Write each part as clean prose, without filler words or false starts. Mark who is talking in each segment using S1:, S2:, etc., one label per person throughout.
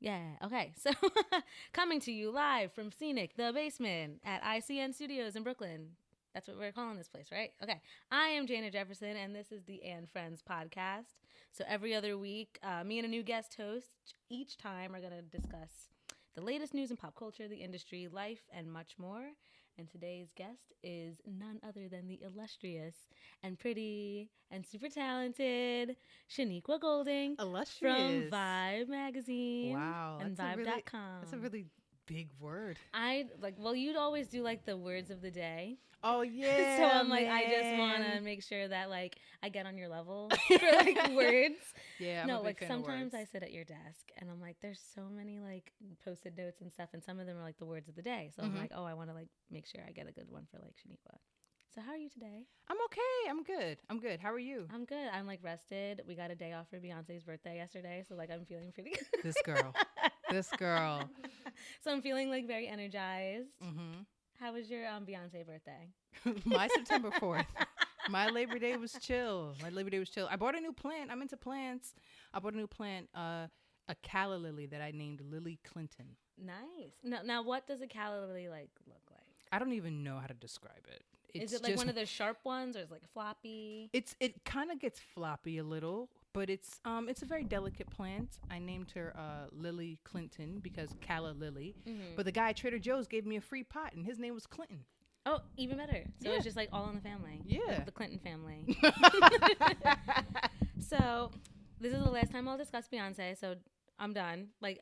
S1: Yeah. Okay. So coming to you live from Scenic, the basement at ICN Studios in Brooklyn. That's what we're calling this place, right? Okay. I am Jana Jefferson, and this is the And Friends podcast. So every other week, me and a new guest host each time are going to discuss the latest news in pop culture, the industry, life, and much more. And today's guest is none other than the illustrious and pretty and super talented Shenequa Golding from
S2: Illustrious.
S1: Vibe magazine
S2: Wow,
S1: and Vibe.com.
S2: that's a really big word.
S1: Well, you'd always do like the words of the day.
S2: Oh yeah.
S1: So I'm like, I just want to
S2: man.
S1: make sure that like I get on your level for like words.
S2: Yeah, I'm
S1: No,
S2: a big
S1: like
S2: fan
S1: sometimes
S2: of
S1: I
S2: words.
S1: sit at your desk and I'm like, there's so many like posted notes and stuff, and some of them are like the words of the day. So I'm
S2: Mhm.
S1: like, oh, I want to like make sure I get a good one for like Shaniqua. So how are you today?
S2: I'm okay. I'm good. I'm good. How are you?
S1: I'm good. I'm like rested. We got a day off for Beyonce's birthday yesterday, so like I'm feeling pretty good.
S2: This girl. This girl.
S1: So I'm feeling like very energized.
S2: Mhm.
S1: How was your Beyonce birthday?
S2: My September 4th. My Labor Day was chill. I bought a new plant. I'm into plants. I bought a new plant, a calla lily that I named Lily Clinton.
S1: Nice. Now what does a calla lily like look like?
S2: I don't even know how to describe it.
S1: Is it like one of those sharp ones, or is it like floppy?
S2: It kind of gets floppy a little, but it's a very delicate plant. I named her Lily Clinton because Calla Lily.
S1: Mm-hmm.
S2: But the guy at Trader Joe's gave me a free pot, and his name was Clinton.
S1: Oh, even better. So
S2: Yeah.
S1: it's just like all in the family.
S2: Yeah.
S1: The Clinton family. So this is the last time I'll discuss Beyonce. So I'm done. Like,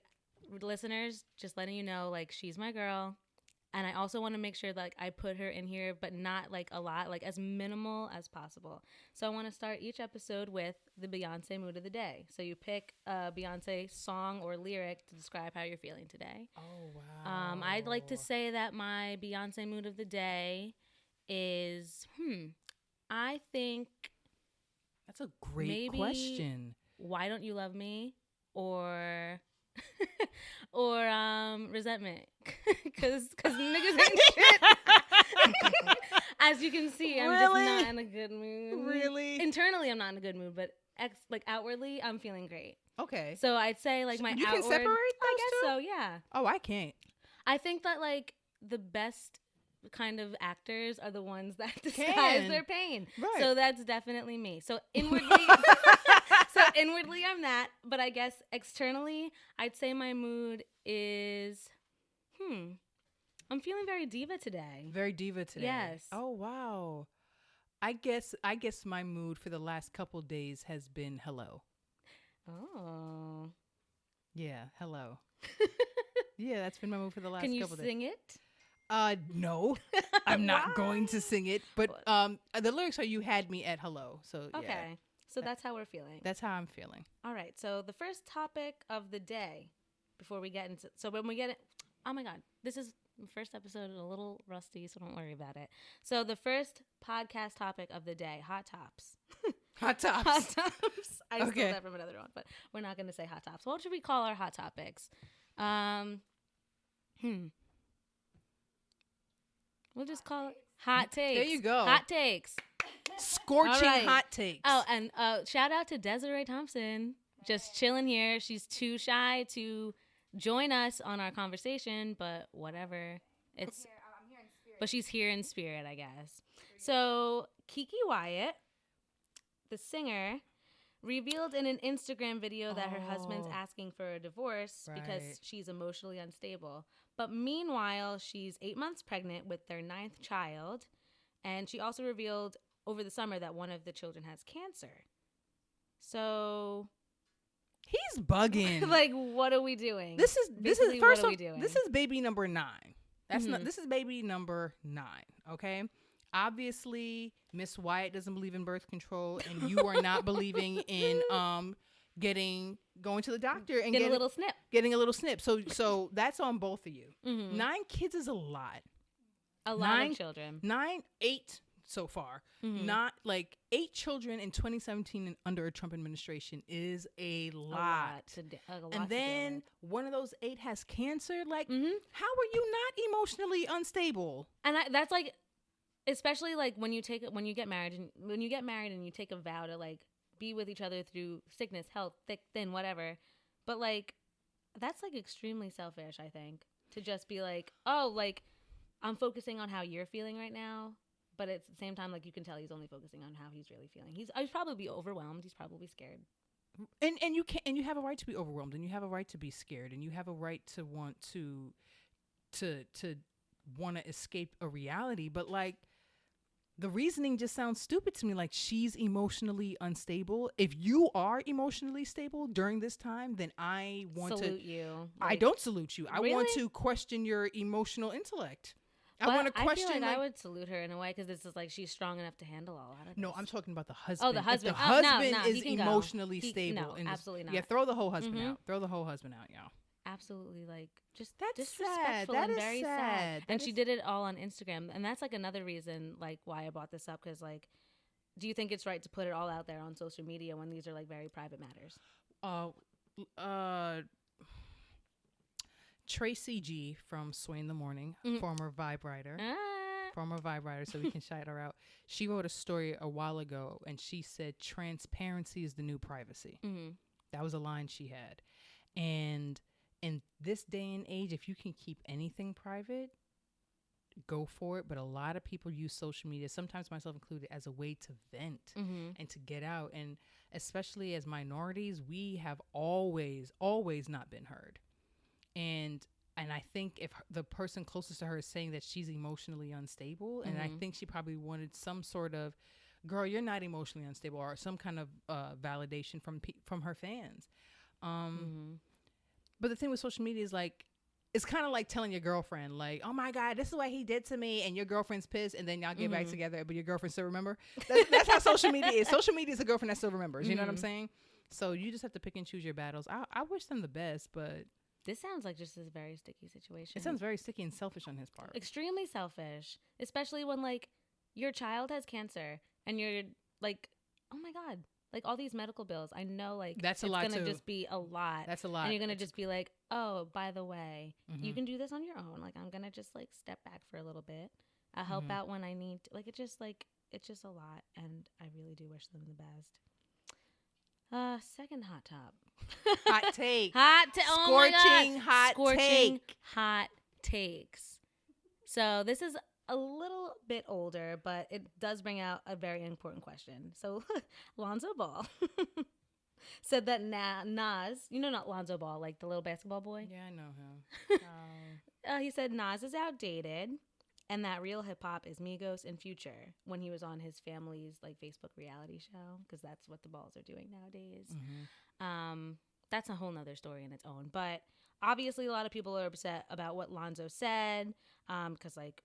S1: listeners, just letting you know, like, she's my girl. And I also want to make sure like I put her in here, but not like a lot, like as minimal as possible. So I want to start each episode with the Beyonce mood of the day. So you pick a Beyonce song or lyric to describe how you're feeling today.
S2: Oh wow.
S1: I'd like to say that my Beyonce mood of the day is, I think
S2: That's a great
S1: maybe
S2: question.
S1: Why Don't You Love Me, or or resentment, because niggas ain't shit. As you can see, I'm just
S2: Really?
S1: not in a good mood.
S2: Really?
S1: Internally, I'm not in a good mood, but like outwardly, I'm feeling great.
S2: Okay.
S1: So I'd say like my
S2: You
S1: outward.
S2: can separate those
S1: I guess
S2: two?
S1: so. Yeah.
S2: Oh, I can't.
S1: I think that like the best kind of actors are the ones that disguise
S2: Can.
S1: their pain.
S2: Right.
S1: So that's definitely me. So inwardly, I'm that. But I guess externally, I'd say my mood is, I'm feeling very diva today.
S2: Very diva today.
S1: Yes.
S2: Oh wow. I guess my mood for the last couple days has been hello.
S1: Oh.
S2: Yeah, hello. Yeah, that's been my mood for the last
S1: Can you
S2: couple days.
S1: sing it?
S2: No. I'm not going to sing it, but
S1: What?
S2: the lyrics are "You had me at hello." So
S1: Okay.
S2: yeah.
S1: So that's how we're feeling.
S2: That's how I'm feeling.
S1: All right. So the first topic of the day, before we get into, so when we get it, oh my God, this is the first episode, a little rusty, so don't worry about it. So the first podcast topic of the day, hot tops.
S2: Hot tops.
S1: Hot tops. I stole
S2: Okay.
S1: that from another one, but we're not going to say hot tops. What should we call our hot topics? We'll just call it hot takes.
S2: There you go.
S1: Hot takes.
S2: Scorching
S1: All right.
S2: hot takes.
S1: Oh, and shout out to Desiree Thompson, just chilling here. She's too shy to join us on our conversation, but whatever. It's
S3: I'm here in spirit.
S1: but she's here in spirit, I guess. So Kiki Wyatt, the singer, revealed in an Instagram video that her husband's
S2: Oh.
S1: asking for a divorce because
S2: Right.
S1: she's emotionally unstable. But meanwhile, she's 8 months pregnant with their 9th child, and she also revealed over the summer that one of the children has cancer. So,
S2: He's bugging.
S1: like, what are we doing?
S2: This is
S1: Basically,
S2: first
S1: what are
S2: off,
S1: we doing?
S2: this is baby number 9. That's not
S1: Mhm.
S2: this is baby number 9, okay? Obviously, Miss Wyatt doesn't believe in birth control, and you are not believing in going to the doctor and
S1: Get a little snip.
S2: getting a little snip. So that's on both of you.
S1: Mhm.
S2: 9 kids is a lot.
S1: A lot
S2: 9
S1: of children.
S2: 8 so far.
S1: Mhm.
S2: Not like 8 children in 2017 and under a Trump administration is a lot. And then one of those 8 has cancer. Like, how are you not emotionally unstable?
S1: and that's like, especially like when you get married and you take a vow to like be with each other through sickness, health, thick, thin, whatever. But like, That's like extremely selfish, I think, to just be like, oh, like I'm focusing on how you're feeling right now, but at the same time, like you can tell he's only focusing on how he's really feeling. He's probably overwhelmed. He's probably scared.
S2: And you have a right to be overwhelmed, and you have a right to be scared, and you have a right to want to want to escape a reality. But like, the reasoning just sounds stupid to me. Like, she's emotionally unstable. If you are emotionally stable during this time, then I want
S1: salute you.
S2: I don't salute you. I
S1: really?
S2: want to question your emotional intellect.
S1: But
S2: I want to question.
S1: I feel like I would salute her in a way because this is like she's strong enough to handle all of this.
S2: No, I'm talking about the husband.
S1: Oh, the husband.
S2: If the husband
S1: no,
S2: is emotionally stable.
S1: No, absolutely not.
S2: Yeah, throw the whole husband out. Throw the whole husband out, y'all.
S1: Absolutely, like just
S2: that's
S1: disrespectful
S2: sad. That
S1: and
S2: is
S1: very
S2: sad.
S1: And she did it all on Instagram, and that's like another reason like why I brought this up, because like, do you think it's right to put it all out there on social media when these are like very private matters?
S2: Tracy G from Sway in the Morning, former Vibe writer. Former Vibe writer, so we can shout her out. She wrote a story a while ago, and she said transparency is the new privacy. That was a line she had. And in this day and age, if you can keep anything private, go for it. But a lot of people use social media, sometimes myself included, as a way to vent and to get out. And especially as minorities, we have always not been heard. And I think if the person closest to her is saying that she's emotionally unstable, and I think she probably wanted some sort of, girl, you're not emotionally unstable, or some kind of validation from her fans. But the thing with social media is like, it's kind of like telling your girlfriend, like, oh my God, this is what he did to me, and your girlfriend's pissed, and then y'all get back together, but your girlfriend still remember. That's how social media is. Social media is a girlfriend that still remembers. You know what I'm saying? So you just have to pick and choose your battles. I wish them the best, but
S1: this sounds like just a very sticky situation.
S2: It sounds very sticky and selfish on his part.
S1: Extremely selfish, especially when like your child has cancer and you're like, oh my God, like all these medical bills. I know like
S2: that's a lot. It's
S1: gonna just be a lot.
S2: That's a lot.
S1: And you're gonna just be like, oh, by the way, you can do this on your own. Like I'm gonna just like step back for a little bit. I'll help out when I need to. Like it's just a lot, and I really do wish them the best. Second hot top.
S2: Hot take.
S1: Scorching
S2: hot take.
S1: Hot takes. So this is a little bit older, but it does bring out a very important question. So Lonzo Ball said that Nas, you know, not Lonzo Ball, like the little basketball boy.
S2: Yeah, I know him.
S1: He said Nas is outdated, and that real hip hop is Migos and Future, when he was on his family's like Facebook reality show, because that's what the balls are doing nowadays. That's a whole nother story in its own. But obviously a lot of people are upset about what Lonzo said, because like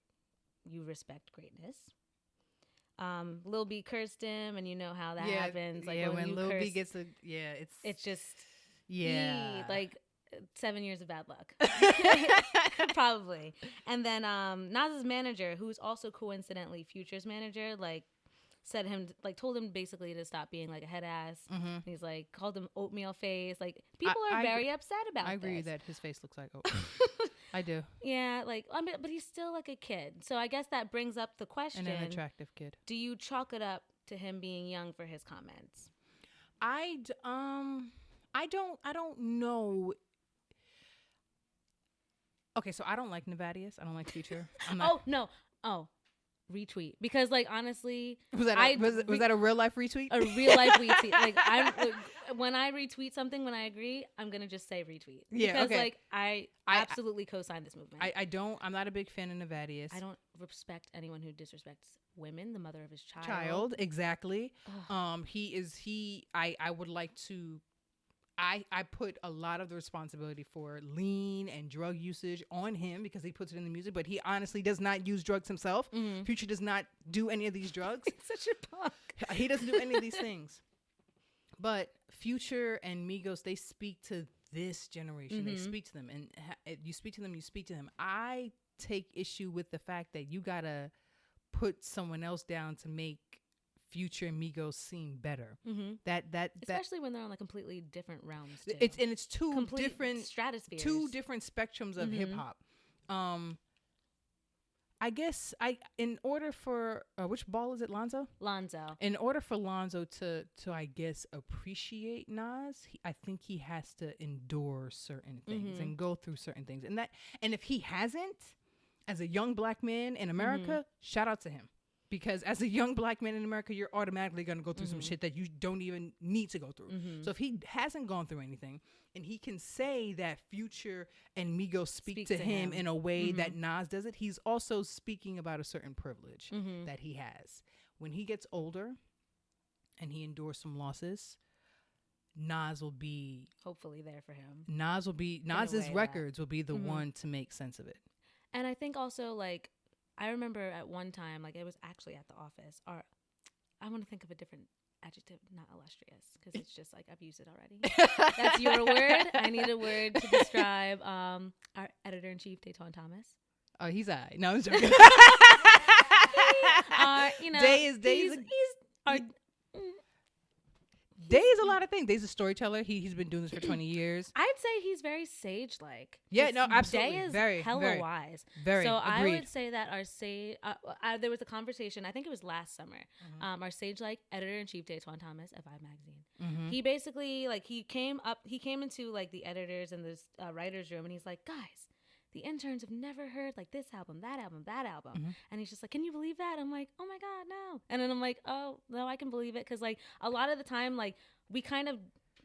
S1: you respect greatness. Lil B cursed him, and you know how that happens. Like when Lil B gets it's just like 7 years of bad luck. Probably. And then Nas's manager, who's also coincidentally Future's manager, like told him basically to stop being like a head ass. He's like called him oatmeal face. Like people are very upset about
S2: I agree
S1: this.
S2: that his face looks like oatmeal. I do.
S1: Yeah, like but he's still like a kid. So I guess that brings up the question.
S2: And an attractive kid.
S1: Do you chalk it up to him being young for his comments?
S2: I don't know. Okay, so I don't like Nevadius. I don't like Future.
S1: Retweet, because like honestly,
S2: was that a real life retweet?
S1: A real life retweet. Like when I retweet something, when I agree, I'm gonna just say retweet.
S2: Yeah,
S1: because
S2: okay.
S1: like I absolutely co-sign this movement.
S2: I'm not a big fan of Nevadius.
S1: I don't respect anyone who disrespects women, the mother of his child.
S2: Exactly. I would like to. I put a lot of the responsibility for lean and drug usage on him because he puts it in the music, but he honestly does not use drugs himself. Future does not do any of these drugs.
S1: He's such a punk.
S2: He doesn't do any of these things. But Future and Migos, they speak to this generation. They speak to them. And you speak to them. I take issue with the fact that you got to put someone else down to make Future and Migos seem better.
S1: Especially when they're on like completely different realms too.
S2: It's two
S1: complete
S2: different
S1: stratospheres,
S2: two different spectrums of hip hop. I guess in order for which ball is it, Lonzo?
S1: Lonzo.
S2: In order for Lonzo to I guess appreciate Nas, I think he has to endure certain things and go through certain things, and if he hasn't, as a young black man in America, shout out to him. Because as a young black man in America, you're automatically going to go through some shit that you don't even need to go through. So if he hasn't gone through anything, and he can say that Future and Migos speak to him in a way that Nas does it, he's also speaking about a certain privilege that he has. When he gets older and he endures some losses, Nas will be...
S1: hopefully there for him.
S2: Nas's records will be the one to make sense of it.
S1: And I think also, like, I remember at one time, like, it was actually at the office, or I want to think of a different adjective, not illustrious, because it's just like I've used it already. That's your word. I need a word to describe our editor-in-chief, Dayton Thomas.
S2: Oh, he's all right. No, I'm joking. Day is a lot of things. Day's a storyteller. He's been doing this for 20 years.
S1: I'd say he's very sage-like.
S2: Yeah, no, absolutely.
S1: Day is
S2: very
S1: wise.
S2: Very.
S1: So
S2: agreed.
S1: I would say that our sage. There was a conversation. I think it was last summer. Our sage-like editor-in-chief, Dayton Thomas, of Vibe magazine. He basically he came into like the editors and the writers' room, and he's like, guys, the interns have never heard like this album, that album, that album. And he's just like, can you believe that? I'm like, oh my God, no. And then I'm like, oh, no, I can believe it. Because like a lot of the time, like we kind of,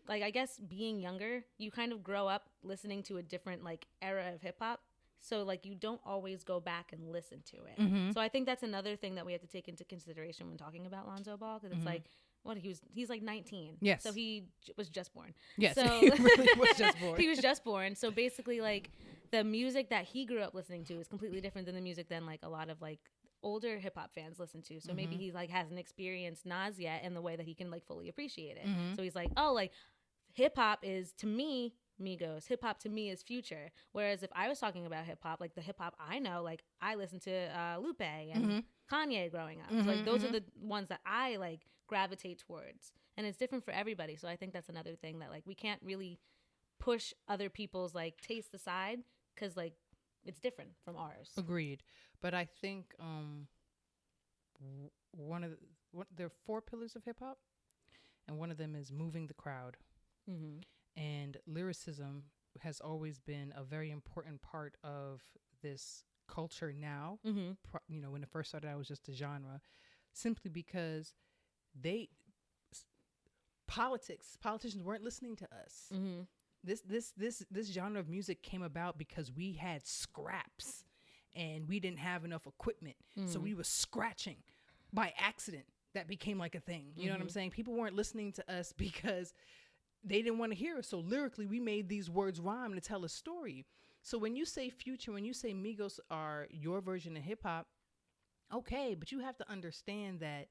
S1: like, I guess being younger, you kind of grow up listening to a different like era of hip hop. So like you don't always go back and listen to it. So I think that's another thing that we have to take into consideration when talking about Lonzo Ball. Because it's like, he's like 19.
S2: Yes.
S1: So he was just born.
S2: Yes.
S1: So
S2: he really was just born.
S1: He was just born. So basically like the music that he grew up listening to is completely different than the music than like a lot of like older hip hop fans listen to. So maybe he like hasn't experienced Nas yet in the way that he can like fully appreciate it. So he's like, oh, like hip hop is to me Migos. Hip hop to me is Future. Whereas if I was talking about hip hop, like the hip hop I know, like I listened to Lupe and Kanye growing up. So like those are the ones that I like gravitate towards. And it's different for everybody. So I think that's another thing that like we can't really push other people's like taste aside because like it's different from ours.
S2: Agreed. But I think there are 4 pillars of hip hop, and one of them is moving the crowd. And lyricism has always been a very important part of this culture now. When it first started, I was just a genre, simply because politicians weren't listening to us. This genre of music came about because we had scraps and we didn't have enough equipment. So we were scratching by accident. That became like a thing. You know what I'm saying? People weren't listening to us because they didn't want to hear us. So lyrically, we made these words rhyme to tell a story. So when you say Future, when you say Migos are your version of hip hop, okay, but you have to understand that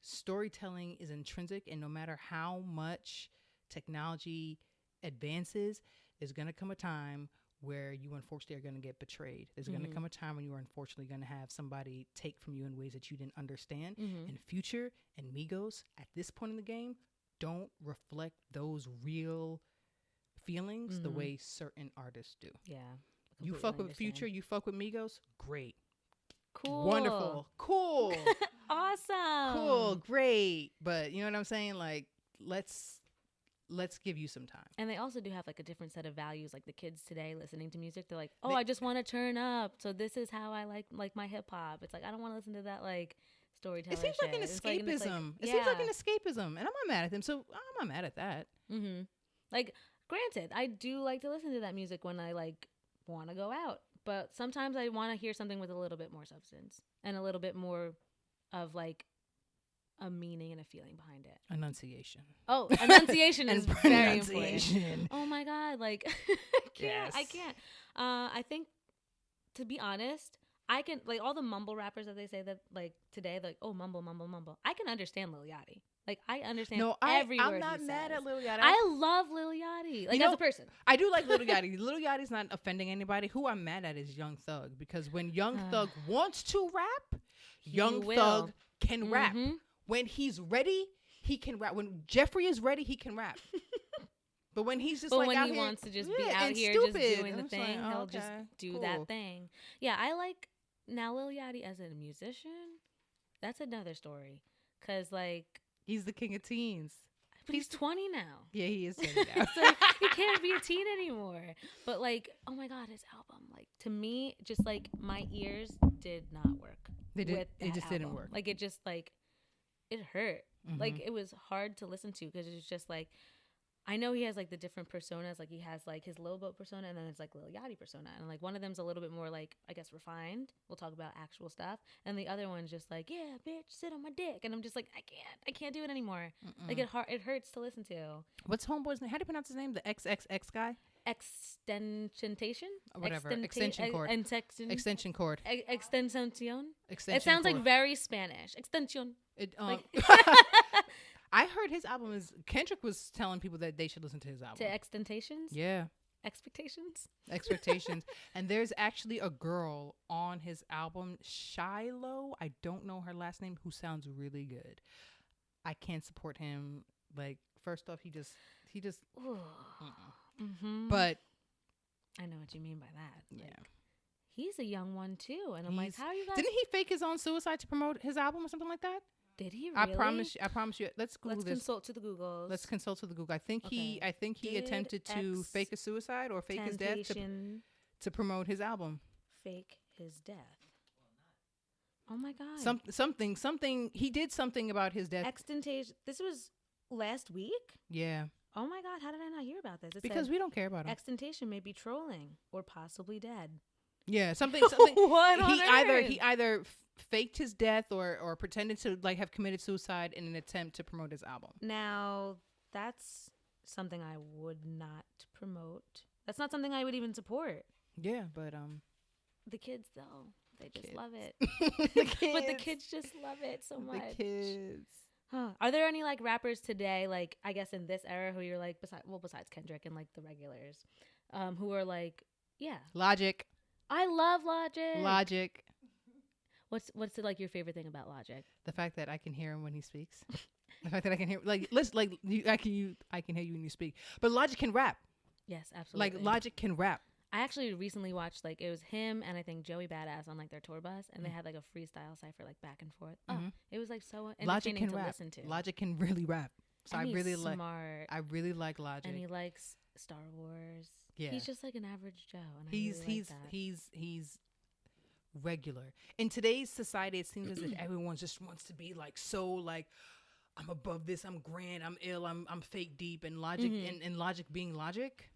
S2: storytelling is intrinsic, and no matter how much technology advances, there's going to come a time where you unfortunately are going to get betrayed. There's going to come a time when you are unfortunately going to have somebody take from you in ways that you didn't understand. And Future and Migos at this point in the game don't reflect those real feelings the way certain artists do.
S1: Yeah.
S2: You fuck with Future, you fuck with Migos, great.
S1: Cool.
S2: Wonderful. Cool.
S1: Awesome.
S2: Cool. Great. But you know what I'm saying? Like, let's give you some time.
S1: And they also do have like a different set of values. Like the kids today listening to music, they're like, oh, I just want to turn up. So this is how I like my hip hop. It's like, I don't want to listen to that like storytelling.
S2: It seems like an escapism. It seems like an escapism. And I'm not mad at them. So I'm not mad at that.
S1: Like, granted, I do like to listen to that music when I like want to go out. But sometimes I want to hear something with a little bit more substance and a little bit more of like a meaning and a feeling behind it.
S2: Enunciation.
S1: Oh, enunciation is very
S2: pronunciation.
S1: important. Oh my God. Like, I can't. I think, to be honest, I can, like all the mumble rappers that they say that like today, like, oh, mumble, mumble, mumble. I can understand Lil Yachty. Like, I understand every word
S2: I'm not mad at Lil Yachty.
S1: I love Lil Yachty. Like, as a person.
S2: I do like Lil Yachty. Lil Yachty's not offending anybody. Who I'm mad at is Young Thug. Because when Young Thug wants to rap, Young Thug can rap. When he's ready, he can rap. When Jeffrey is ready, he can rap. But when he's just
S1: when he wants to just be out here
S2: stupid,
S1: just doing the thing, he'll just do that thing. Yeah, I like now Lil Yachty as a musician, that's another story. Cause like
S2: he's the king of teens.
S1: But he's 20 now.
S2: Yeah, he is 20 now.
S1: So he can't be a teen anymore. But like, oh my God, his album, like to me, just like my ears did not work.
S2: It just didn't work.
S1: Like it just like it hurt. Like it was hard to listen to because it's just like I know he has like the different personas. Like he has like his Lil Boat persona and then it's like Lil Yachty persona. And like one of them's a little bit more like, I guess, refined. We'll talk about actual stuff. And the other one's just like, yeah, bitch, sit on my dick. And I'm just like, I can't do it anymore. Like it hurts to listen to.
S2: What's Homeboy's name? How do you pronounce his name? The XXX guy?
S1: Extension?
S2: Whatever. Extension cord. Extension cord.
S1: Extensión? It sounds like very Spanish. Extension.
S2: I heard his album is Kendrick was telling people that they should listen to his album.
S1: To Extentations?
S2: Yeah.
S1: Expectations.
S2: And there's actually a girl on his album, Shiloh. I don't know her last name, who sounds really good. I can't support him. Like, first off, he just. But
S1: I know what you mean by that.
S2: Yeah.
S1: Like, he's a young one too, and I'm like, how are you guys?
S2: Didn't he fake his own suicide to promote his album or something like that?
S1: Did he really?
S2: I promise you. Let's
S1: consult to the Googles.
S2: Let's consult to the Google. I think he attempted to fake a suicide or fake his death to promote his album.
S1: Fake his death. Oh my God.
S2: Something. He did something about his death.
S1: Extentation. This was last week?
S2: Yeah.
S1: Oh my God. How did I not hear about this?
S2: Because we don't care about him.
S1: Extentation may be trolling or possibly dead.
S2: Yeah. Something.
S1: What on earth?
S2: He either faked his death or pretended to like have committed suicide in an attempt to promote his album.
S1: Now, that's something I would not promote. That's not something I would even support.
S2: Yeah, but
S1: the kids though, they just love it.
S2: But
S1: the kids just love it so much.
S2: The kids.
S1: Huh. Are there any like rappers today, like I guess in this era, who you're like besides Kendrick and like the regulars, who are like, yeah,
S2: Logic.
S1: I love Logic.
S2: Logic.
S1: What's like your favorite thing about Logic?
S2: The fact that I can hear him when he speaks. The fact that I can hear I can hear you when you speak. But Logic can rap.
S1: Yes, absolutely.
S2: Like Logic can rap.
S1: I actually recently watched like it was him and I think Joey Badass on like their tour bus and they had like a freestyle cipher like back and forth. Oh, it was like so entertaining to listen to.
S2: Logic can really rap. So
S1: and
S2: I really
S1: he's smart.
S2: I really like Logic.
S1: And he likes Star Wars.
S2: Yeah.
S1: He's just like an average Joe. And
S2: he's regular. In today's society, it seems as if everyone just wants to be like so like I'm above this, I'm grand, I'm ill, I'm fake deep, and Logic and Logic being Logic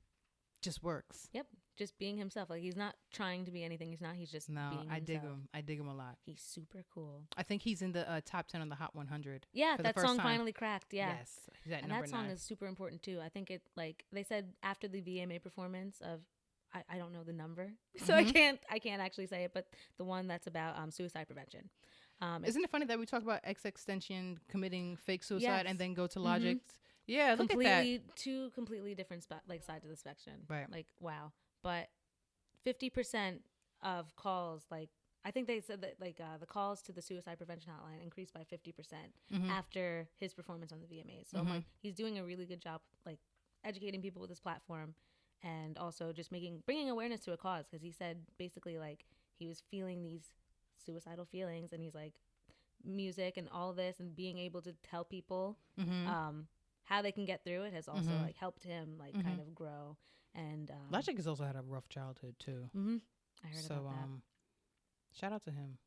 S2: just works.
S1: Yep. Just being himself. Like he's not trying to be anything. He's not. He's just being himself.
S2: I dig him a lot.
S1: He's super cool.
S2: I think he's in the top 10 on the Hot 100.
S1: Yeah, that song finally cracked. Yeah.
S2: Yes. He's at
S1: and
S2: number
S1: that song
S2: 9.
S1: is super important too. I think it like they said after the VMA performance of I don't know the number, so I can't actually say it, but the one that's about suicide prevention.
S2: Isn't it funny that we talk about Extension committing fake suicide and then go to Logic? Yeah, look at that.
S1: Two completely different sides of the spectrum.
S2: Right.
S1: Like wow. But 50% of calls, like I think they said that like the calls to the suicide prevention hotline increased by 50% after his performance on the VMAs. So I'm like, he's doing a really good job, like educating people with his platform, and also just bringing awareness to a cause. Because he said basically like he was feeling these suicidal feelings, and he's like music and all this, and being able to tell people how they can get through it has also like helped him like kind of grow. And
S2: Logic has also had a rough childhood too.
S1: I heard about that.
S2: Shout out to him.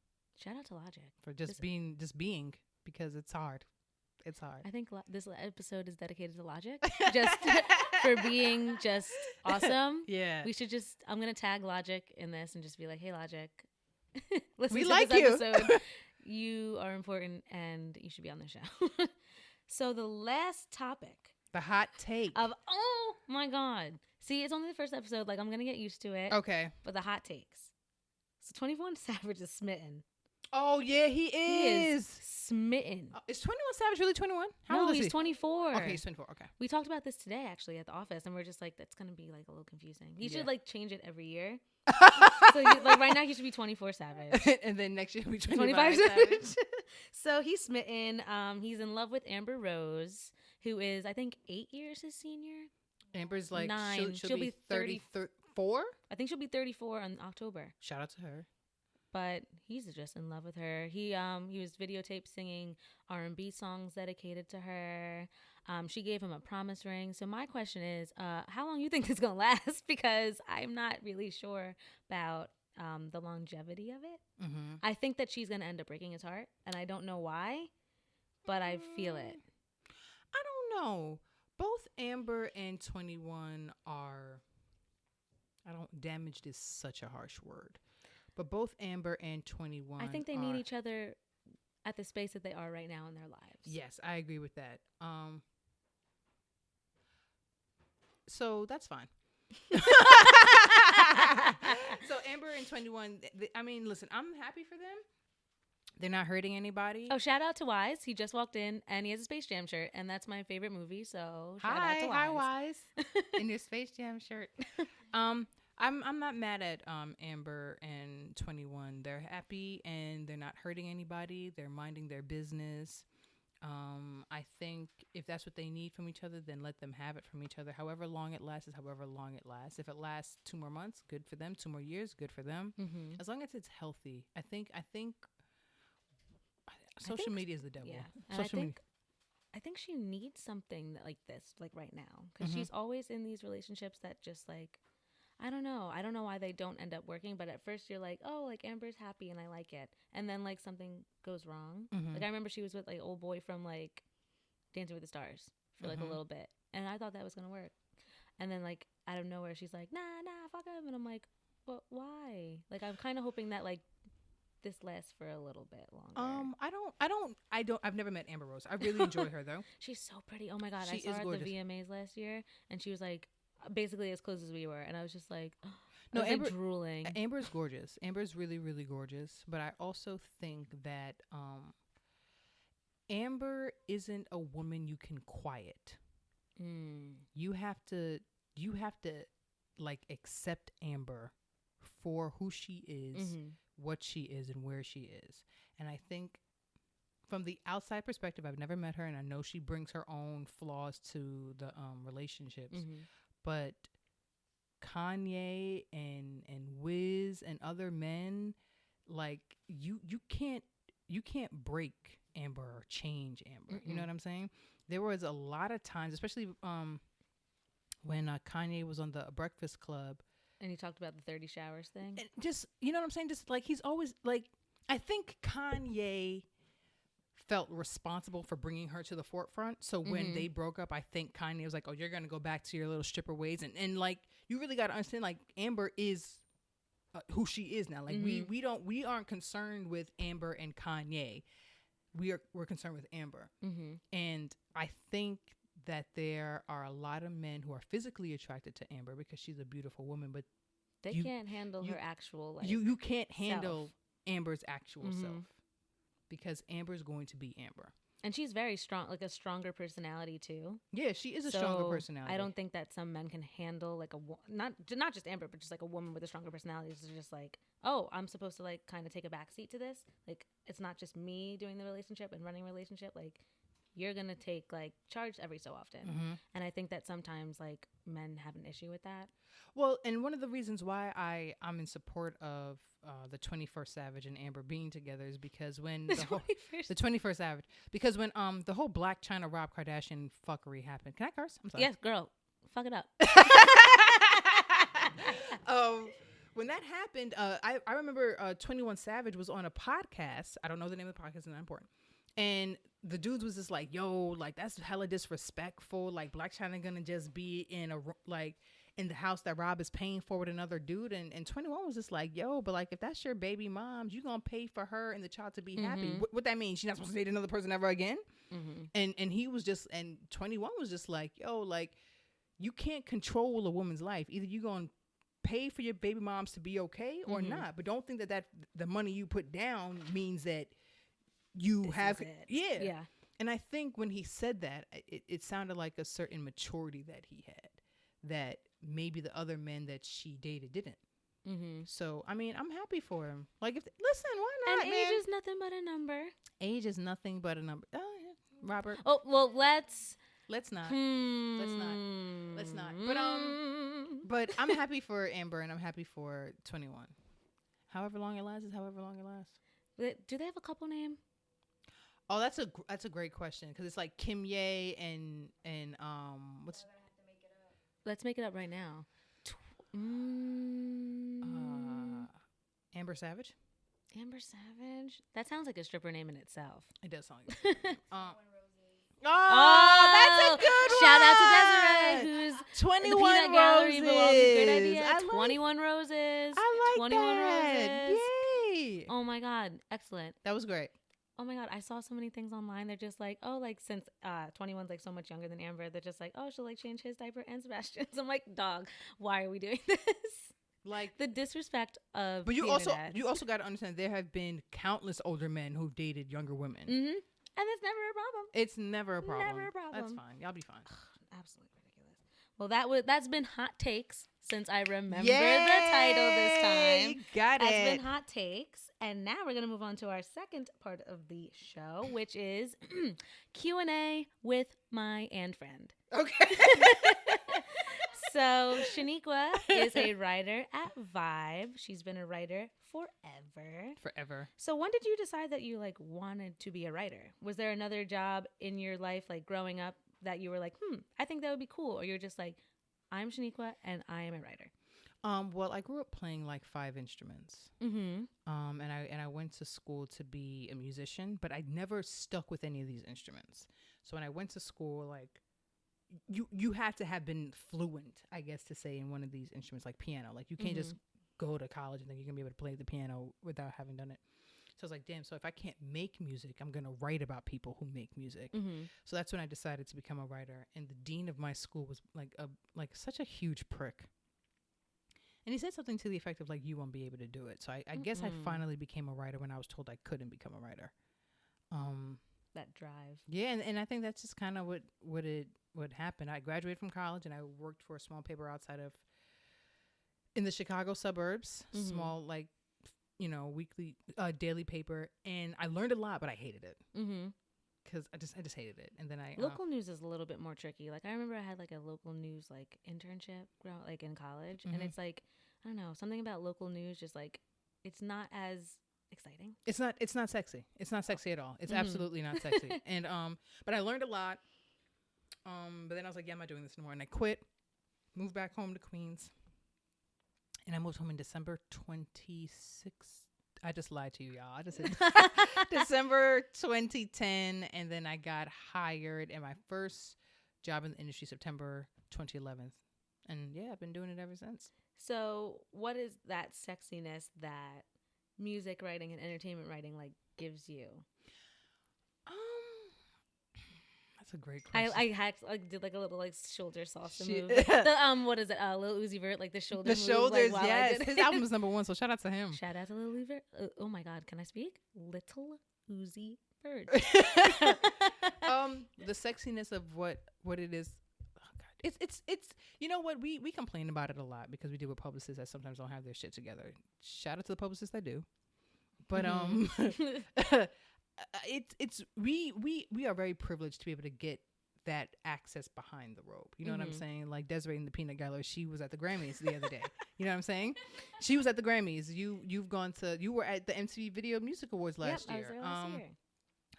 S1: Shout out to Logic
S2: for just being because it's hard. It's hard.
S1: I think this episode is dedicated to Logic, just for being just awesome.
S2: Yeah,
S1: we should just. I'm gonna tag Logic in this and just be like, "Hey, Logic, listen
S2: we
S1: to
S2: like
S1: this episode. You are important, and you should be on the show." So the last topic,
S2: the hot take
S1: of oh my God. See, it's only the first episode. Like, I'm going to get used to it.
S2: Okay.
S1: But the hot takes. So, 21 Savage is smitten.
S2: Oh, yeah, he is
S1: smitten.
S2: Is 21 Savage really 21?
S1: How old is he? He's 24.
S2: Okay, he's 24. Okay.
S1: We talked about this today, actually, at the office. And we're just like, that's going to be, like, a little confusing. He should, like, change it every year. So, like, right now, he should be 24 Savage.
S2: And then next year, he'll be 25 Savage.
S1: So, he's smitten. He's in love with Amber Rose, who is, I think, 8 years his senior.
S2: Amber's like
S1: 9.
S2: She'll be 34.
S1: I think she'll be 34 in October.
S2: Shout out to her.
S1: but he's just in love with her. He was videotaped singing R&B songs dedicated to her. She gave him a promise ring. So my question is, how long you think this is gonna last? Because I'm not really sure about the longevity of it. Mm-hmm. I think that she's gonna end up breaking his heart, and I don't know why, but I feel it.
S2: I don't know. Both Amber and 21 are. Damaged is such a harsh word, but both Amber and 21.
S1: I think they need each other at the space that they are right now in their lives.
S2: Yes, I agree with that. So that's fine. So Amber and 21, I mean, listen, I'm happy for them. They're not hurting anybody.
S1: Oh, shout out to Wise. He just walked in and he has a Space Jam shirt, and that's my favorite movie. So shout out to Wise.
S2: Hi, Wise, in your Space Jam shirt. I'm not mad at Amber and 21. They're happy and they're not hurting anybody. They're minding their business. I think if that's what they need from each other, then let them have it from each other. However long it lasts is however long it lasts. If it lasts 2 more months, good for them. 2 more years, good for them. Mm-hmm. As long as it's healthy. I think social media is the devil.
S1: Yeah. I think she needs something like this, like right now, because she's always in these relationships that just like, I don't know why they don't end up working. But at first you're like, oh, like Amber's happy and I like it, and then like something goes wrong. Mm-hmm. Like I remember she was with like old boy from like Dancing with the Stars for like a little bit, and I thought that was gonna work, and then like out of nowhere she's like, nah, fuck him, and I'm like, but why? Like I'm kind of hoping that like this lasts for a little bit longer.
S2: I've never met Amber Rose. I really enjoy her though.
S1: She's so pretty. Oh my god, I saw her at the VMAs last year, and she was like basically as close as we were, and I was just like, oh, no, Amber, like drooling.
S2: Amber's gorgeous. Amber's really, really gorgeous. But I also think that Amber isn't a woman you can quiet. You have to like accept Amber for who she is, what she is, and where she is. And I think from the outside perspective, I've never met her, and I know she brings her own flaws to the relationships. But Kanye and Wiz and other men, like you can't break Amber or change Amber. You know what I'm saying? There was a lot of times, especially when Kanye was on the Breakfast Club,
S1: and he talked about the 30 showers thing.
S2: And just, you know what I'm saying? Just like he's always like, I think Kanye felt responsible for bringing her to the forefront. So when they broke up, I think Kanye was like, oh, you're going to go back to your little stripper ways. And like, you really got to understand, like, Amber is who she is now. Like, we aren't concerned with Amber and Kanye. We're concerned with Amber. And I think that there are a lot of men who are physically attracted to Amber because she's a beautiful woman, but
S1: they can't handle her actual, like,
S2: you can't handle Amber's actual self. Because Amber's going to be Amber.
S1: And she's very strong, like a stronger personality too.
S2: Yeah, she is a stronger personality.
S1: I don't think that some men can handle like not just Amber, but just like a woman with a stronger personality. It's just like, oh, I'm supposed to like kind of take a backseat to this. Like it's not just me doing the relationship and running a relationship. Like you're going to take like charge every so often. And I think that sometimes like men have an issue with that.
S2: Well, and one of the reasons why I'm in support of the 21st Savage and Amber being together is because when the 21st Savage, because when the whole Blac Chyna Rob Kardashian fuckery happened. Can I curse? I'm sorry.
S1: Yes, girl. Fuck it up.
S2: When that happened, I remember 21 Savage was on a podcast. I don't know the name of the podcast, it's not important. And the dudes was just like, yo, like that's hella disrespectful. Like Blac Chyna gonna just be in the house that Rob is paying for with another dude. And 21 was just like, yo, but like if that's your baby mom, you gonna pay for her and the child to be happy. What that means? She's not supposed to date another person ever again. And he was just, and 21 was just like, yo, like you can't control a woman's life. Either you gonna pay for your baby moms to be okay or not. But don't think that the money you put down means that you this have it. Yeah. And I think when he said that, it sounded like a certain maturity that he had that maybe the other men that she dated didn't. So I mean, I'm happy for him. Like, listen, why not?
S1: And age is nothing but a number.
S2: Age is nothing but a number. Oh, yeah. Robert.
S1: Oh well, let's
S2: not. Let's not. But I'm happy for Amber and I'm happy for 21. However long it lasts is however long it lasts.
S1: Do they have a couple name?
S2: Oh, that's a great question because it's like Kim Ye and what's.
S1: Let's make it up right now.
S2: Amber Savage.
S1: Amber Savage. That sounds like a stripper name in itself.
S2: It does sound like. That's a good one.
S1: Shout out to Desiree, who's
S2: 21
S1: the Peanut Gallery belongs to Great Idea.
S2: I
S1: 21 Roses.
S2: I like
S1: 21
S2: that.
S1: Roses.
S2: Yay!
S1: Oh my God, excellent.
S2: That was great.
S1: Oh my God, I saw so many things online. They're just like, oh, like since 21's like so much younger than Amber, they're just like, oh, she'll like change his diaper and Sebastian's. I'm like, dog, why are we doing this?
S2: Like
S1: the disrespect of.
S2: But you also got to understand there have been countless older men who've dated younger women.
S1: Mm-hmm. And it's never a problem.
S2: It's never a problem.
S1: Never a problem.
S2: That's fine. Y'all be fine.
S1: Absolutely ridiculous. Well, that's been hot takes since I remember the title this time.
S2: Got it.
S1: That's been hot takes, and now we're gonna move on to our second part of the show, which is Q&A with my and friend.
S2: Okay.
S1: So Shenequa is a writer at Vibe. She's been a writer forever. So when did you decide that you like wanted to be a writer? Was there another job in your life, like growing up, that you were like, I think that would be cool? Or you're just like, I'm Shenequa and I am a writer?
S2: Well, I grew up playing like 5 instruments.
S1: Mm-hmm.
S2: And I went to school to be a musician, but I never stuck with any of these instruments. So when I went to school, like, you had to have been fluent, I guess, to say, in one of these instruments, like piano. Like, you can't just go to college and think you're going to be able to play the piano without having done it. So I was like, damn, so if I can't make music, I'm going to write about people who make music.
S1: Mm-hmm.
S2: So that's when I decided to become a writer. And the dean of my school was like such a huge prick. And he said something to the effect of, like, you won't be able to do it. So I guess I finally became a writer when I was told I couldn't become a writer.
S1: That drive.
S2: Yeah, and I think that's just kind of what happened. I graduated from college and I worked for a small paper in the Chicago suburbs, small, like, weekly, daily paper. And I learned a lot, but I hated it. Because I just hated it. And then
S1: local news is a little bit more tricky. Like, I remember I had like a local news like internship like in college, and it's like, I don't know, something about local news, just like, it's not as exciting.
S2: It's not sexy. It's not sexy at all. It's absolutely not sexy. And but I learned a lot. But then I was like, yeah, I'm not doing this anymore. And I quit, moved back home to Queens. And I moved home in December 26th. I just lied to you, y'all. I just said December 2010. And then I got hired in my first job in the industry, September 2011. And yeah, I've been doing it ever since.
S1: So what is that sexiness that music writing and entertainment writing like gives you?
S2: That's a great question.
S1: I did like a little like shoulder salsa move. The what is it? Lil Uzi Vert, like the shoulder.
S2: The
S1: move,
S2: shoulders,
S1: like,
S2: yes. His album was #1, so shout out to him.
S1: Shout out to Lil Uzi Vert. Oh my God, can I speak? Little Uzi Vert.
S2: The sexiness of what it is. Oh God, it's you know what, we complain about it a lot because we deal with publicists that sometimes don't have their shit together. Shout out to the publicists that do, but we are very privileged to be able to get that access behind the rope. You know what I'm saying? Like Desiree in the Peanut Gallery, she was at the Grammys the other day. You know what I'm saying? She was at the Grammys. You were at the MTV Video Music Awards last year.
S1: I was there last year.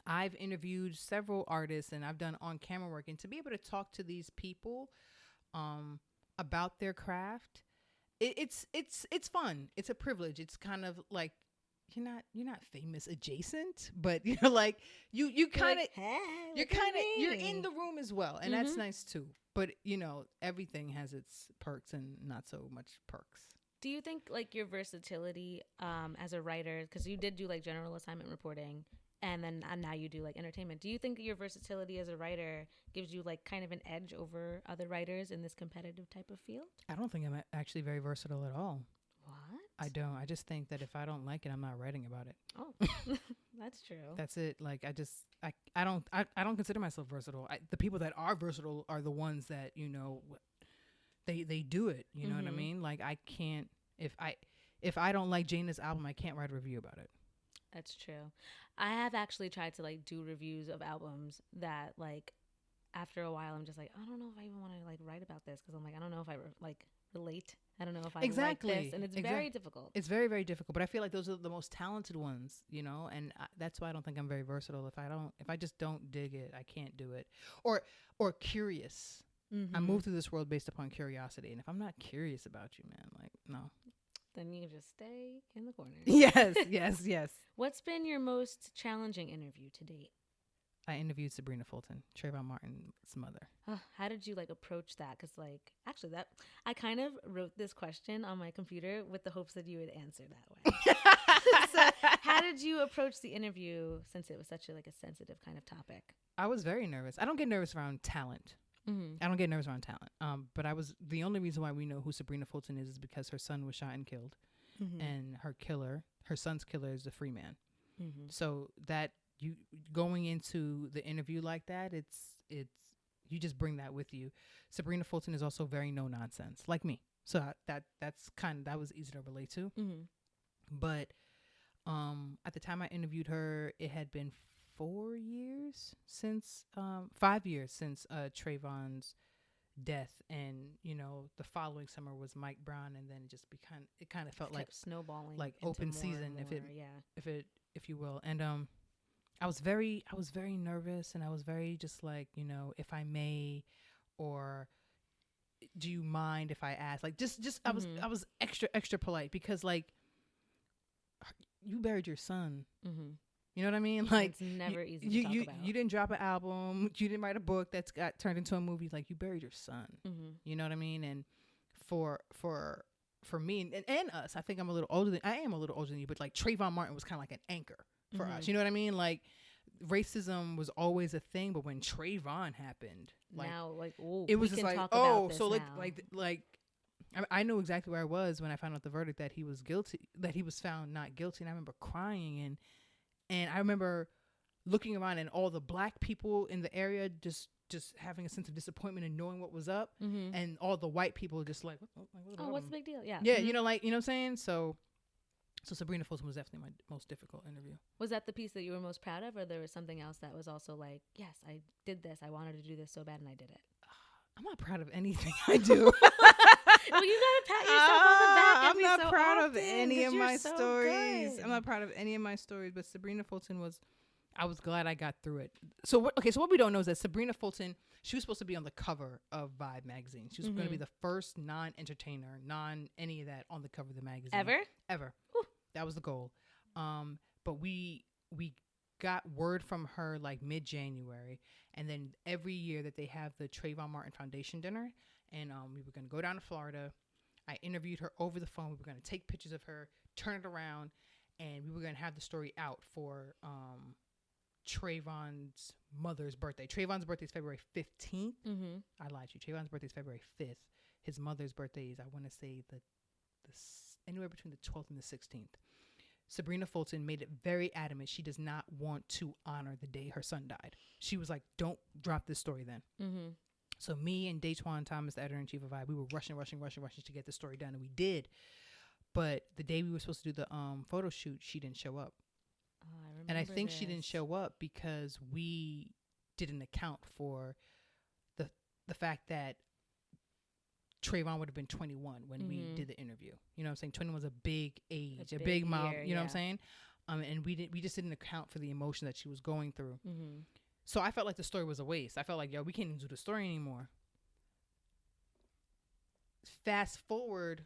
S2: I've interviewed several artists and I've done on-camera work, and to be able to talk to these people about their craft, it's fun. It's a privilege. It's kind of like you're not famous adjacent, but you're like you kind of you're in the room as well, and that's nice too. But everything has its perks and not so much perks.
S1: Do you think like your versatility as a writer, because you did do like general assignment reporting, and then now you do like entertainment, do you think your versatility as a writer gives you like kind of an edge over other writers in this competitive type of field? I
S2: don't think I'm actually very versatile at all.
S1: What?
S2: I don't. I just think that if I don't like it, I'm not writing about it.
S1: Oh, that's true.
S2: That's it. Like I don't consider myself versatile. The people that are versatile are the ones that they do it. You know what I mean? Like I can't, if I don't like Jana's album, I can't write a review about it.
S1: That's true. I have actually tried to like do reviews of albums that like after a while I'm just like, I don't know if I even want to like write about this, because I'm like, I don't know if I like relate. I don't know if I
S2: exactly.
S1: like this. And it's very difficult.
S2: It's very, very difficult. But I feel like those are the most talented ones, you know, and that's why I don't think I'm very versatile. If I just don't dig it, I can't do it. Or curious. Mm-hmm. I move through this world based upon curiosity. And if I'm not curious about you, man, like, no.
S1: Then you just stay in the corner.
S2: Yes.
S1: What's been your most challenging interview to date?
S2: I interviewed Sabrina Fulton, Trayvon Martin's mother.
S1: How did you approach that? Because actually I kind of wrote this question on my computer with the hopes that you would answer that way. So how did you approach the interview since it was such a sensitive kind of topic?
S2: I was very nervous. I don't get nervous around talent. Mm-hmm. I don't get nervous around talent. But the only reason why we know who Sabrina Fulton is because her son was shot and killed. Mm-hmm. And her son's killer is a free man. Mm-hmm. So that you going into the interview like that, it's you just bring that with you. Sabrina Fulton is also very no nonsense, like me. So that was easy to relate to. Mm-hmm. But at the time I interviewed her, it had been 5 years since Trayvon's death, and the following summer was Mike Brown, and then it kind of felt like
S1: snowballing,
S2: like open season, if you will. And I was very nervous, and I was very just if I may, or do you mind if I ask? Mm-hmm. I was extra polite because you buried your son. Mm-hmm. You know what I mean?
S1: It's never easy to talk about.
S2: You didn't drop an album. You didn't write a book that's got turned into a movie. You buried your son. Mm-hmm. You know what I mean? And for me and us, I think I am a little older than you, but Trayvon Martin was kind of like an anchor for us. You know what I mean? Racism was always a thing, but when Trayvon happened, it was just I know exactly where I was when I found out the verdict that he was guilty, that he was found not guilty. And I remember crying and I remember looking around and all the black people in the area just having a sense of disappointment and knowing what was up. Mm-hmm. And all the white people just what's
S1: the big deal? Yeah.
S2: Yeah. Mm-hmm. You know what I'm saying? So Sabrina Fulton was definitely my most difficult interview.
S1: Was that the piece that you were most proud of, or there was something else that was also yes, I did this. I wanted to do this so bad and I did it?
S2: I'm not proud of anything I do.
S1: Well, you gotta pat yourself on the back.
S2: I'm not proud of any of my stories. I'm not proud of any of my stories, but Sabrina Fulton I was glad I got through it. So what we don't know is that Sabrina Fulton, she was supposed to be on the cover of Vibe magazine. She was going to be the first non-entertainer, any of that on the cover of the magazine. Ever. Whew. That was the goal. But we got word from her mid-January, and then every year that they have the Trayvon Martin Foundation dinner, and we were going to go down to Florida. I interviewed her over the phone. We were going to take pictures of her, turn it around, and we were going to have the story out for Trayvon's mother's birthday. Trayvon's birthday is February 15th. Mm-hmm. I lied to you. Trayvon's birthday is February 5th. His mother's birthday is, I want to say, anywhere between the 12th and the 16th. Sabrina Fulton made it very adamant. She does not want to honor the day her son died. She was like, don't drop this story then. Mm-hmm. So me and Daytwan Thomas, the editor-in-chief of Vibe, we were rushing to get the story done, and we did. But the day we were supposed to do the photo shoot, she didn't show up. And I think she didn't show up because we didn't account for the fact that Trayvon would have been 21 when we did the interview. You know what I'm saying? 21 was a big age, a big mile. You know what I'm saying? And we just didn't account for the emotion that she was going through. Mm-hmm. So I felt like the story was a waste. I felt like, we can't even do the story anymore. Fast forward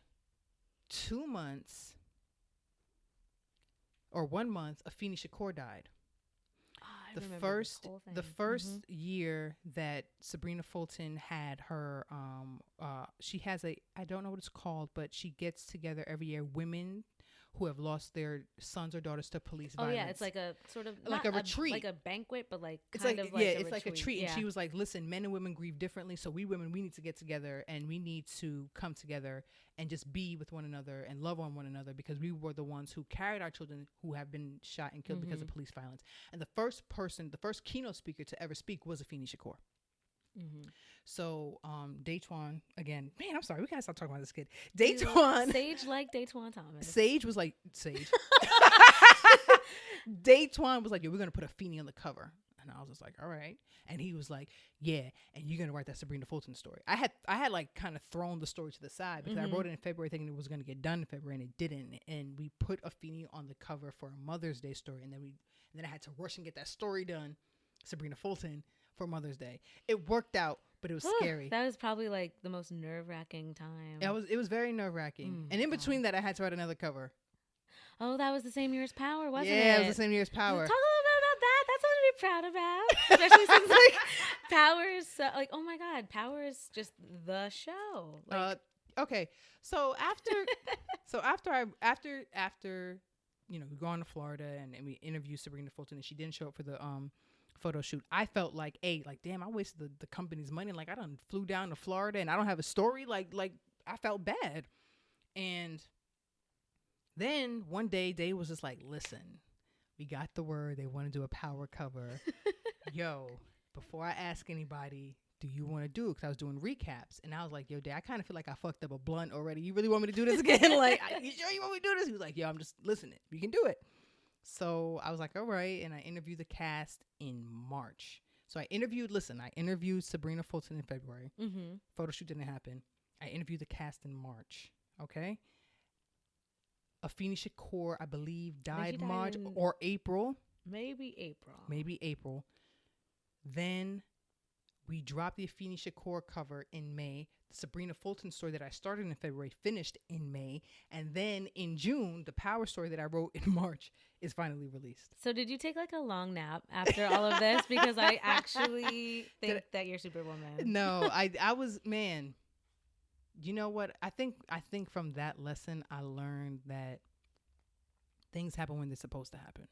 S2: 2 months or 1 month, Afeni Shakur died. The first year that Sabrina Fulton had her, she has I don't know what it's called, but she gets together every year women who have lost their sons or daughters to police violence. Oh yeah,
S1: it's like a sort of
S2: like a retreat,
S1: like a banquet, but
S2: it's like a retreat. Yeah. And she was like, "Listen, men and women grieve differently, so we women, we need to get together and we need to come together and just be with one another and love on one another because we were the ones who carried our children who have been shot and killed because of police violence." And the first keynote speaker to ever speak was Afeni Shakur. Mm-hmm. So Daytwan, again, man, I'm sorry, we gotta stop talking about this kid. Daytwan,
S1: Sage like Daytwan Thomas.
S2: Sage Daytwan was like, we're gonna put Afeni on the cover. And I was just like, all right. And he was like, yeah, and you're going to write that Sabrina Fulton story. I had like kind of thrown the story to the side because I wrote it in February thinking it was going to get done in February, and it didn't. And we put Afeni on the cover for a Mother's Day story. And then I had to rush and get that story done, Sabrina Fulton, for Mother's Day. It worked out, but it was scary.
S1: That was probably like the most nerve-wracking time.
S2: It was very nerve-wracking. And in between that, I had to write another cover.
S1: Oh, that was the same year as Power, wasn't it?
S2: Yeah, it was the same year as Power.
S1: Talk a little bit about that. That's something to be proud about. Especially since like Power is so, like, oh my God, Power is just the show. Like,
S2: okay. So after we go on to Florida and we interview Sabrina Fulton, and she didn't show up for the photo shoot. I felt like, damn, I wasted the company's money. Like, I done flew down to Florida and I don't have a story. Like I felt bad. And then one day Dave was just like, listen, we got the word they want to do a Power cover. Yo, before I ask anybody, do you want to do it? Because I was doing recaps. And I was like, yo, Dave, I kind of feel like I fucked up a blunt already. You really want me to do this again? Like, you sure you want me to do this? He was like, yo, I'm just listening. You can do it. So I was like, all right. And I interviewed the cast in March. So I interviewed Sabrina Fulton in February. Photo shoot didn't happen. I interviewed the cast in March. Okay. Afeni Shakur, I believe, died March or April.
S1: Maybe April.
S2: Then we dropped the Afeni Shakur cover in May. The Sabrina Fulton story that I started in February finished in May. And then in June, the Power story that I wrote in March is finally released.
S1: So did you take like a long nap after all of this? Because I actually think that you're Superwoman.
S2: No, I was, man. You know what? I think from that lesson, I learned that things happen when they're supposed to happen.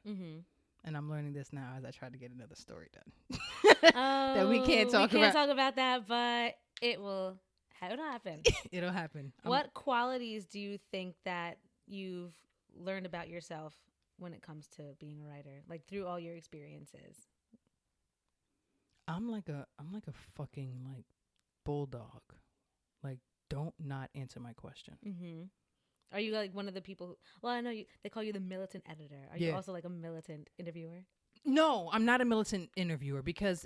S2: And I'm learning this now as I try to get another story done. That we can't talk
S1: about that, but it'll happen.
S2: It'll happen.
S1: What qualities do you think that you've learned about yourself when it comes to being a writer, like through all your experiences?
S2: I'm like a fucking like bulldog. Like, don't not answer my question.
S1: Are you like one of the people I know they call you the militant editor. Are you also like a militant interviewer?
S2: No, I'm not a militant interviewer because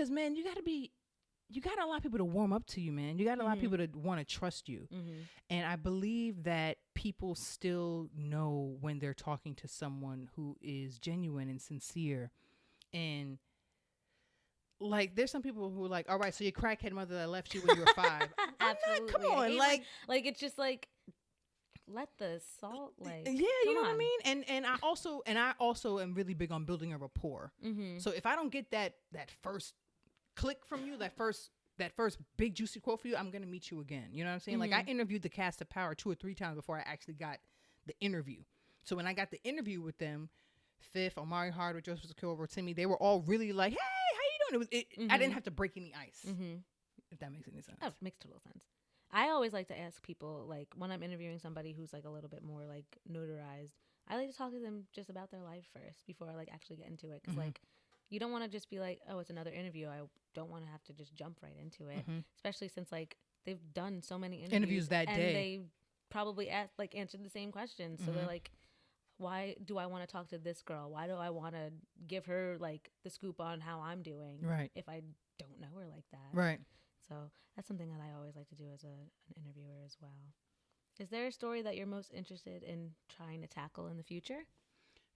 S2: man, you got to allow people to warm up to you, man. You got to allow people to want to trust you. And I believe that people still know when they're talking to someone who is genuine and sincere. And like, there's some people who are like, all right, so your crackhead mother that left you when you were 5.
S1: Absolutely.
S2: Come on. Like
S1: it's just like, let the salt, like,
S2: yeah, you know what I mean? And I also am really big on building a rapport. So if I don't get that first click from you, that first big juicy quote for you, I'm going to meet you again. You know what I'm saying? Like, I interviewed the cast of Power 2 or 3 times before I actually got the interview. So when I got the interview with them, Fifth, Omari Hardwick, Joseph Sakura, Rotimi, they were all really like, hey, how you doing? I didn't have to break any ice. If that makes any sense.
S1: Oh, it makes total sense. I always like to ask people, like, when I'm interviewing somebody who's like a little bit more like notarized, I like to talk to them just about their life first before I like actually get into it. Because like, you don't want to just be like, oh, it's another interview. I don't want to have to just jump right into it, especially since like they've done so many interviews
S2: that
S1: and
S2: day.
S1: They probably answered the same questions. So they're like, why do I want to talk to this girl? Why do I want to give her like the scoop on how I'm doing?
S2: Right.
S1: If I don't know her like that.
S2: Right.
S1: So that's something that I always like to do as an interviewer as well. Is there a story that you're most interested in trying to tackle in the future?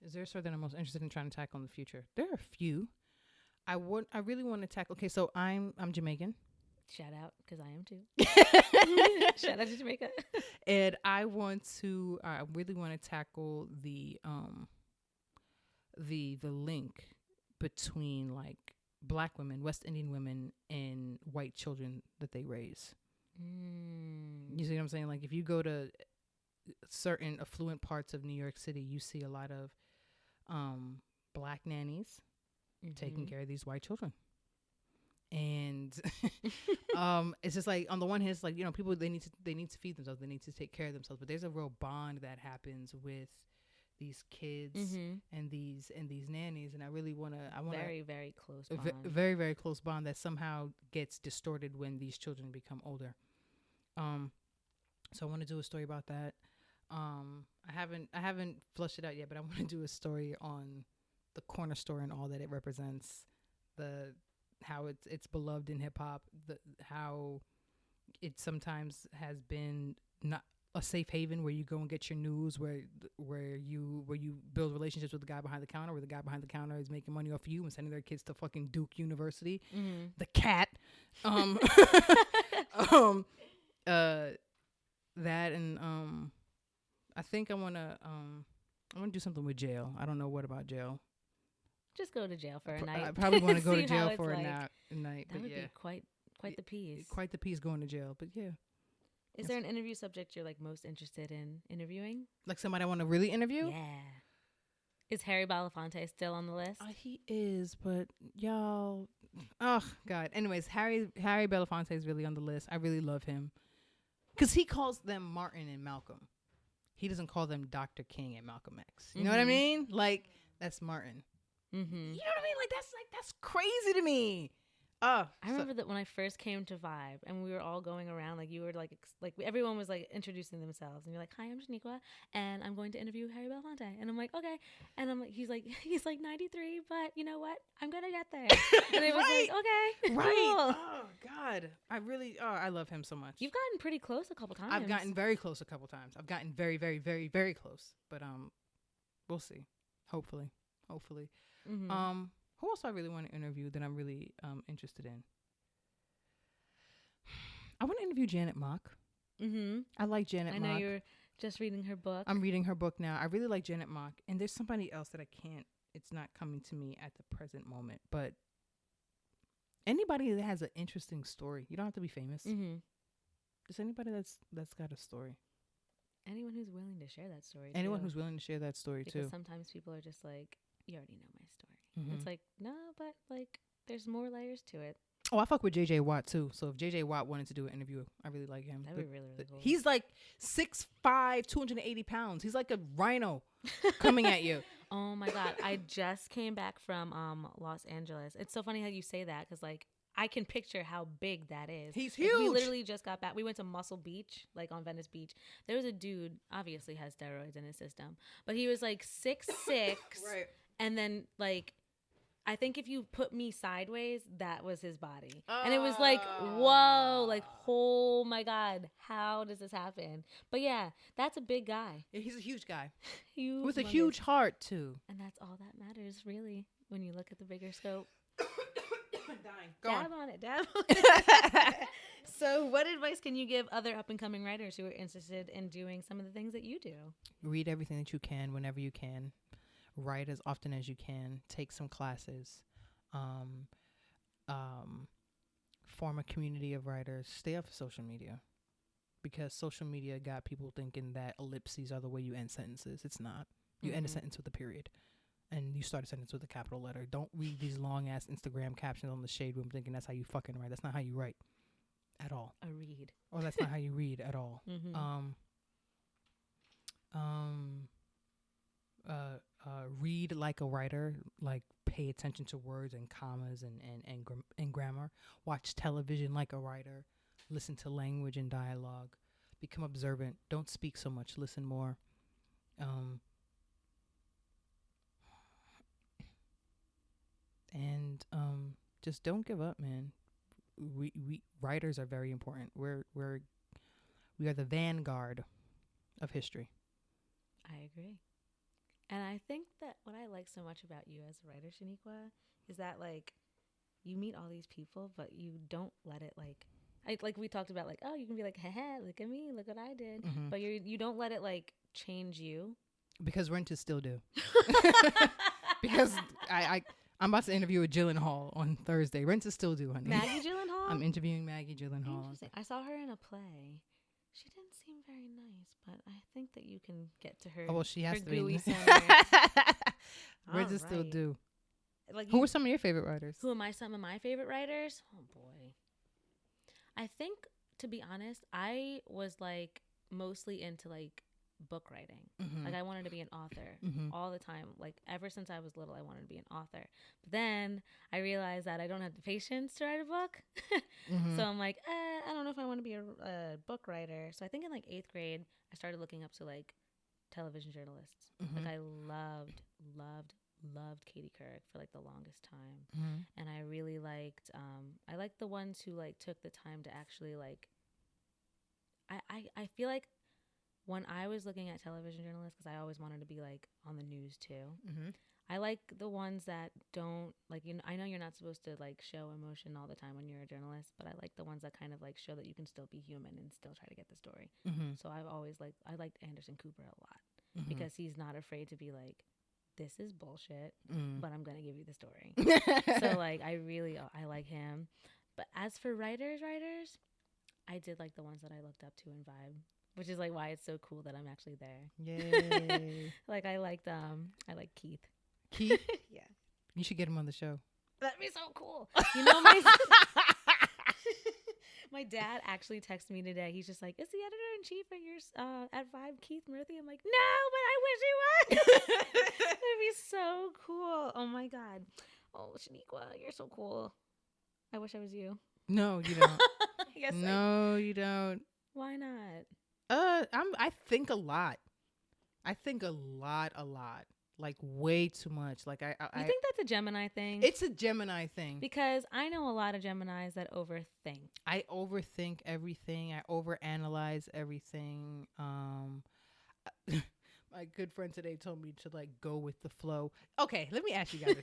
S2: Is there a story that I'm most interested in trying to tackle in the future? There are a few. I really want to tackle. Okay, so I'm Jamaican.
S1: Shout out, because I am too. Shout out to Jamaica.
S2: And I really want to tackle the link between like Black women, West Indian women, and white children that they raise. You see what I'm saying? Like, if you go to certain affluent parts of New York City, you see a lot of Black nannies taking care of these white children. And it's just like, on the one hand, it's like, you know, people, they need to feed themselves, they need to take care of themselves, but there's a real bond that happens with these kids and these nannies, and I want
S1: very, very close bond.
S2: Very, very close bond that somehow gets distorted when these children become older. So I want to do a story about that. I haven't flushed it out yet, but I want to do a story on the corner store and all that it represents, how it's beloved in hip hop, how it sometimes has been not a safe haven where you go and get your news, where you build relationships with the guy behind the counter, where the guy behind the counter is making money off of you and sending their kids to fucking Duke University. Mm-hmm. The cat, that and I think I want to do something with jail. I don't know what about jail.
S1: Just go to jail for a night.
S2: I probably want to go to jail for a night.
S1: That would be quite the piece.
S2: Quite the piece going to jail, but yeah.
S1: Is there an interview subject you're like most interested in interviewing?
S2: Like somebody I want to really interview?
S1: Yeah. Is Harry Belafonte still on the list?
S2: He is, but y'all, oh God. Anyways, Harry Belafonte is really on the list. I really love him because he calls them Martin and Malcolm. He doesn't call them Dr. King and Malcolm X. You know what I mean? Like that's Martin. Mm-hmm. You know what I mean? That's crazy to me.
S1: I remember that when I first came to Vibe and we were all going around, like you were like everyone was like introducing themselves and you're like, "Hi, I'm Shenequa and I'm going to interview Harry Belafonte." And I'm like, "Okay." And I'm like, he's like 93, but you know what? I'm going to get there. And it was
S2: right.
S1: like, "Okay."
S2: Right. Cool. Oh God. I love him so much.
S1: You've gotten pretty close a couple times.
S2: I've gotten very close a couple times. I've gotten very, very, very, very close. But we'll see. Hopefully. Mm-hmm. Who else I really want to interview that I'm really interested in? I want to interview Janet Mock. Mm-hmm. I like Janet Mock.
S1: I know you're just reading her book.
S2: I'm reading her book now. I really like Janet Mock. And there's somebody else that I can't, it's not coming to me at the present moment. But anybody that has an interesting story. You don't have to be famous. Mm-hmm. Just anybody that's got a story.
S1: Anyone who's willing to share that story.
S2: Anyone who's willing to share that story
S1: because
S2: too.
S1: Sometimes people are just like, "You already know my story." Mm-hmm. It's like, no, but like there's more layers to it.
S2: Oh, I fuck with JJ Watt too. So if JJ Watt wanted to do an interview, I really like him.
S1: That'd be really cool.
S2: He's like 6'5", 280 pounds. He's like a rhino coming at you.
S1: Oh my God. I just came back from Los Angeles. It's so funny how you say that because like I can picture how big that is.
S2: He's huge.
S1: Like, we literally just got back. We went to Muscle Beach, like on Venice Beach. There was a dude, obviously has steroids in his system, but he was like 6'6". Right. And then like, I think if you put me sideways, that was his body. And it was like, whoa, like, oh my God, how does this happen? But yeah, that's a big guy.
S2: Yeah, he's a huge guy.
S1: Huge.
S2: With a huge heart too.
S1: And that's all that matters, really, when you look at the bigger scope.
S2: I'm dying.
S1: Dab on it. So what advice can you give other up-and-coming writers who are interested in doing some of the things that you do?
S2: Read everything that you can whenever you can. Write as often as you can. Take some classes. Form a community of writers. Stay off of social media. Because social media got people thinking that ellipses are the way you end sentences. It's not. You end a sentence with a period. And you start a sentence with a capital letter. Don't read these long-ass Instagram captions on the Shade Room thinking that's how you fucking write. That's not how you write at all.
S1: A read.
S2: Or that's not how you read at all. Mm-hmm. Read like a writer, like pay attention to words and commas and grammar. Watch television like a writer. Listen to language and dialogue. Become observant. Don't speak so much. Listen more. And just don't give up, man. We writers are very important. We are the vanguard of history.
S1: I agree. And I think that what I like so much about you as a writer, Shenequa, is that like you meet all these people, but you don't let it like we talked about, like, oh, you can be like, haha, look at me, look what I did. Mm-hmm. But you don't let it like change you. Because
S2: renters still do. Because I'm about to interview a Gyllenhaal on Thursday. Renters still do, honey.
S1: Maggie Gyllenhaal?
S2: I'm interviewing Maggie Gyllenhaal.
S1: Interesting. I saw her in a play. She didn't seem very nice, but I think that you can get to her.
S2: Oh, well, she has to
S1: gooey
S2: be. Renters still do. Like, who are some of your favorite writers?
S1: Who am I? Some of my favorite writers? Oh boy. I think, to be honest, I was like mostly into like book writing. Mm-hmm. Like I wanted to be an author all the time. Like ever since I was little, I wanted to be an author. But then I realized that I don't have the patience to write a book. So I'm like, I don't know if I want to be a book writer. So I think in like 8th grade, I started looking up to like television journalists. Like I loved loved Katie Couric for like the longest time.
S2: Mm-hmm.
S1: And I really liked I liked the ones who like took the time to actually like I feel like when I was looking at television journalists, because I always wanted to be like on the news too.
S2: Mm-hmm.
S1: I like the ones that don't like, you know, I know you're not supposed to like show emotion all the time when you're a journalist, but I like the ones that kind of like show that you can still be human and still try to get the story.
S2: Mm-hmm.
S1: So I've always I liked Anderson Cooper a lot
S2: Mm-hmm.
S1: because he's not afraid to be like, this is bullshit, but I'm gonna give you the story. So like I like him. But as for writers, I did like the ones that I looked up to in Vibe, which is like why it's so cool that I'm actually there.
S2: Yay.
S1: Like I like Keith.
S2: Keith?
S1: Yeah.
S2: You should get him on the show.
S1: That'd be so cool. You know, my dad actually texted me today. He's just like, is the editor-in-chief at your at Vibe Keith Murphy? I'm like, no, but I wish he was. It'd be so cool. Oh my God. Oh, Shenequa, you're so cool. I wish I was you.
S2: No, you don't.
S1: Yes,
S2: no, you don't.
S1: Why not?
S2: I think a lot. I think a lot. Like way too much. Like I
S1: think that's a Gemini thing?
S2: It's a Gemini thing.
S1: Because I know a lot of Geminis that overthink.
S2: I overthink everything. I overanalyze everything. My good friend today told me to like go with the flow. Okay, let me ask you guys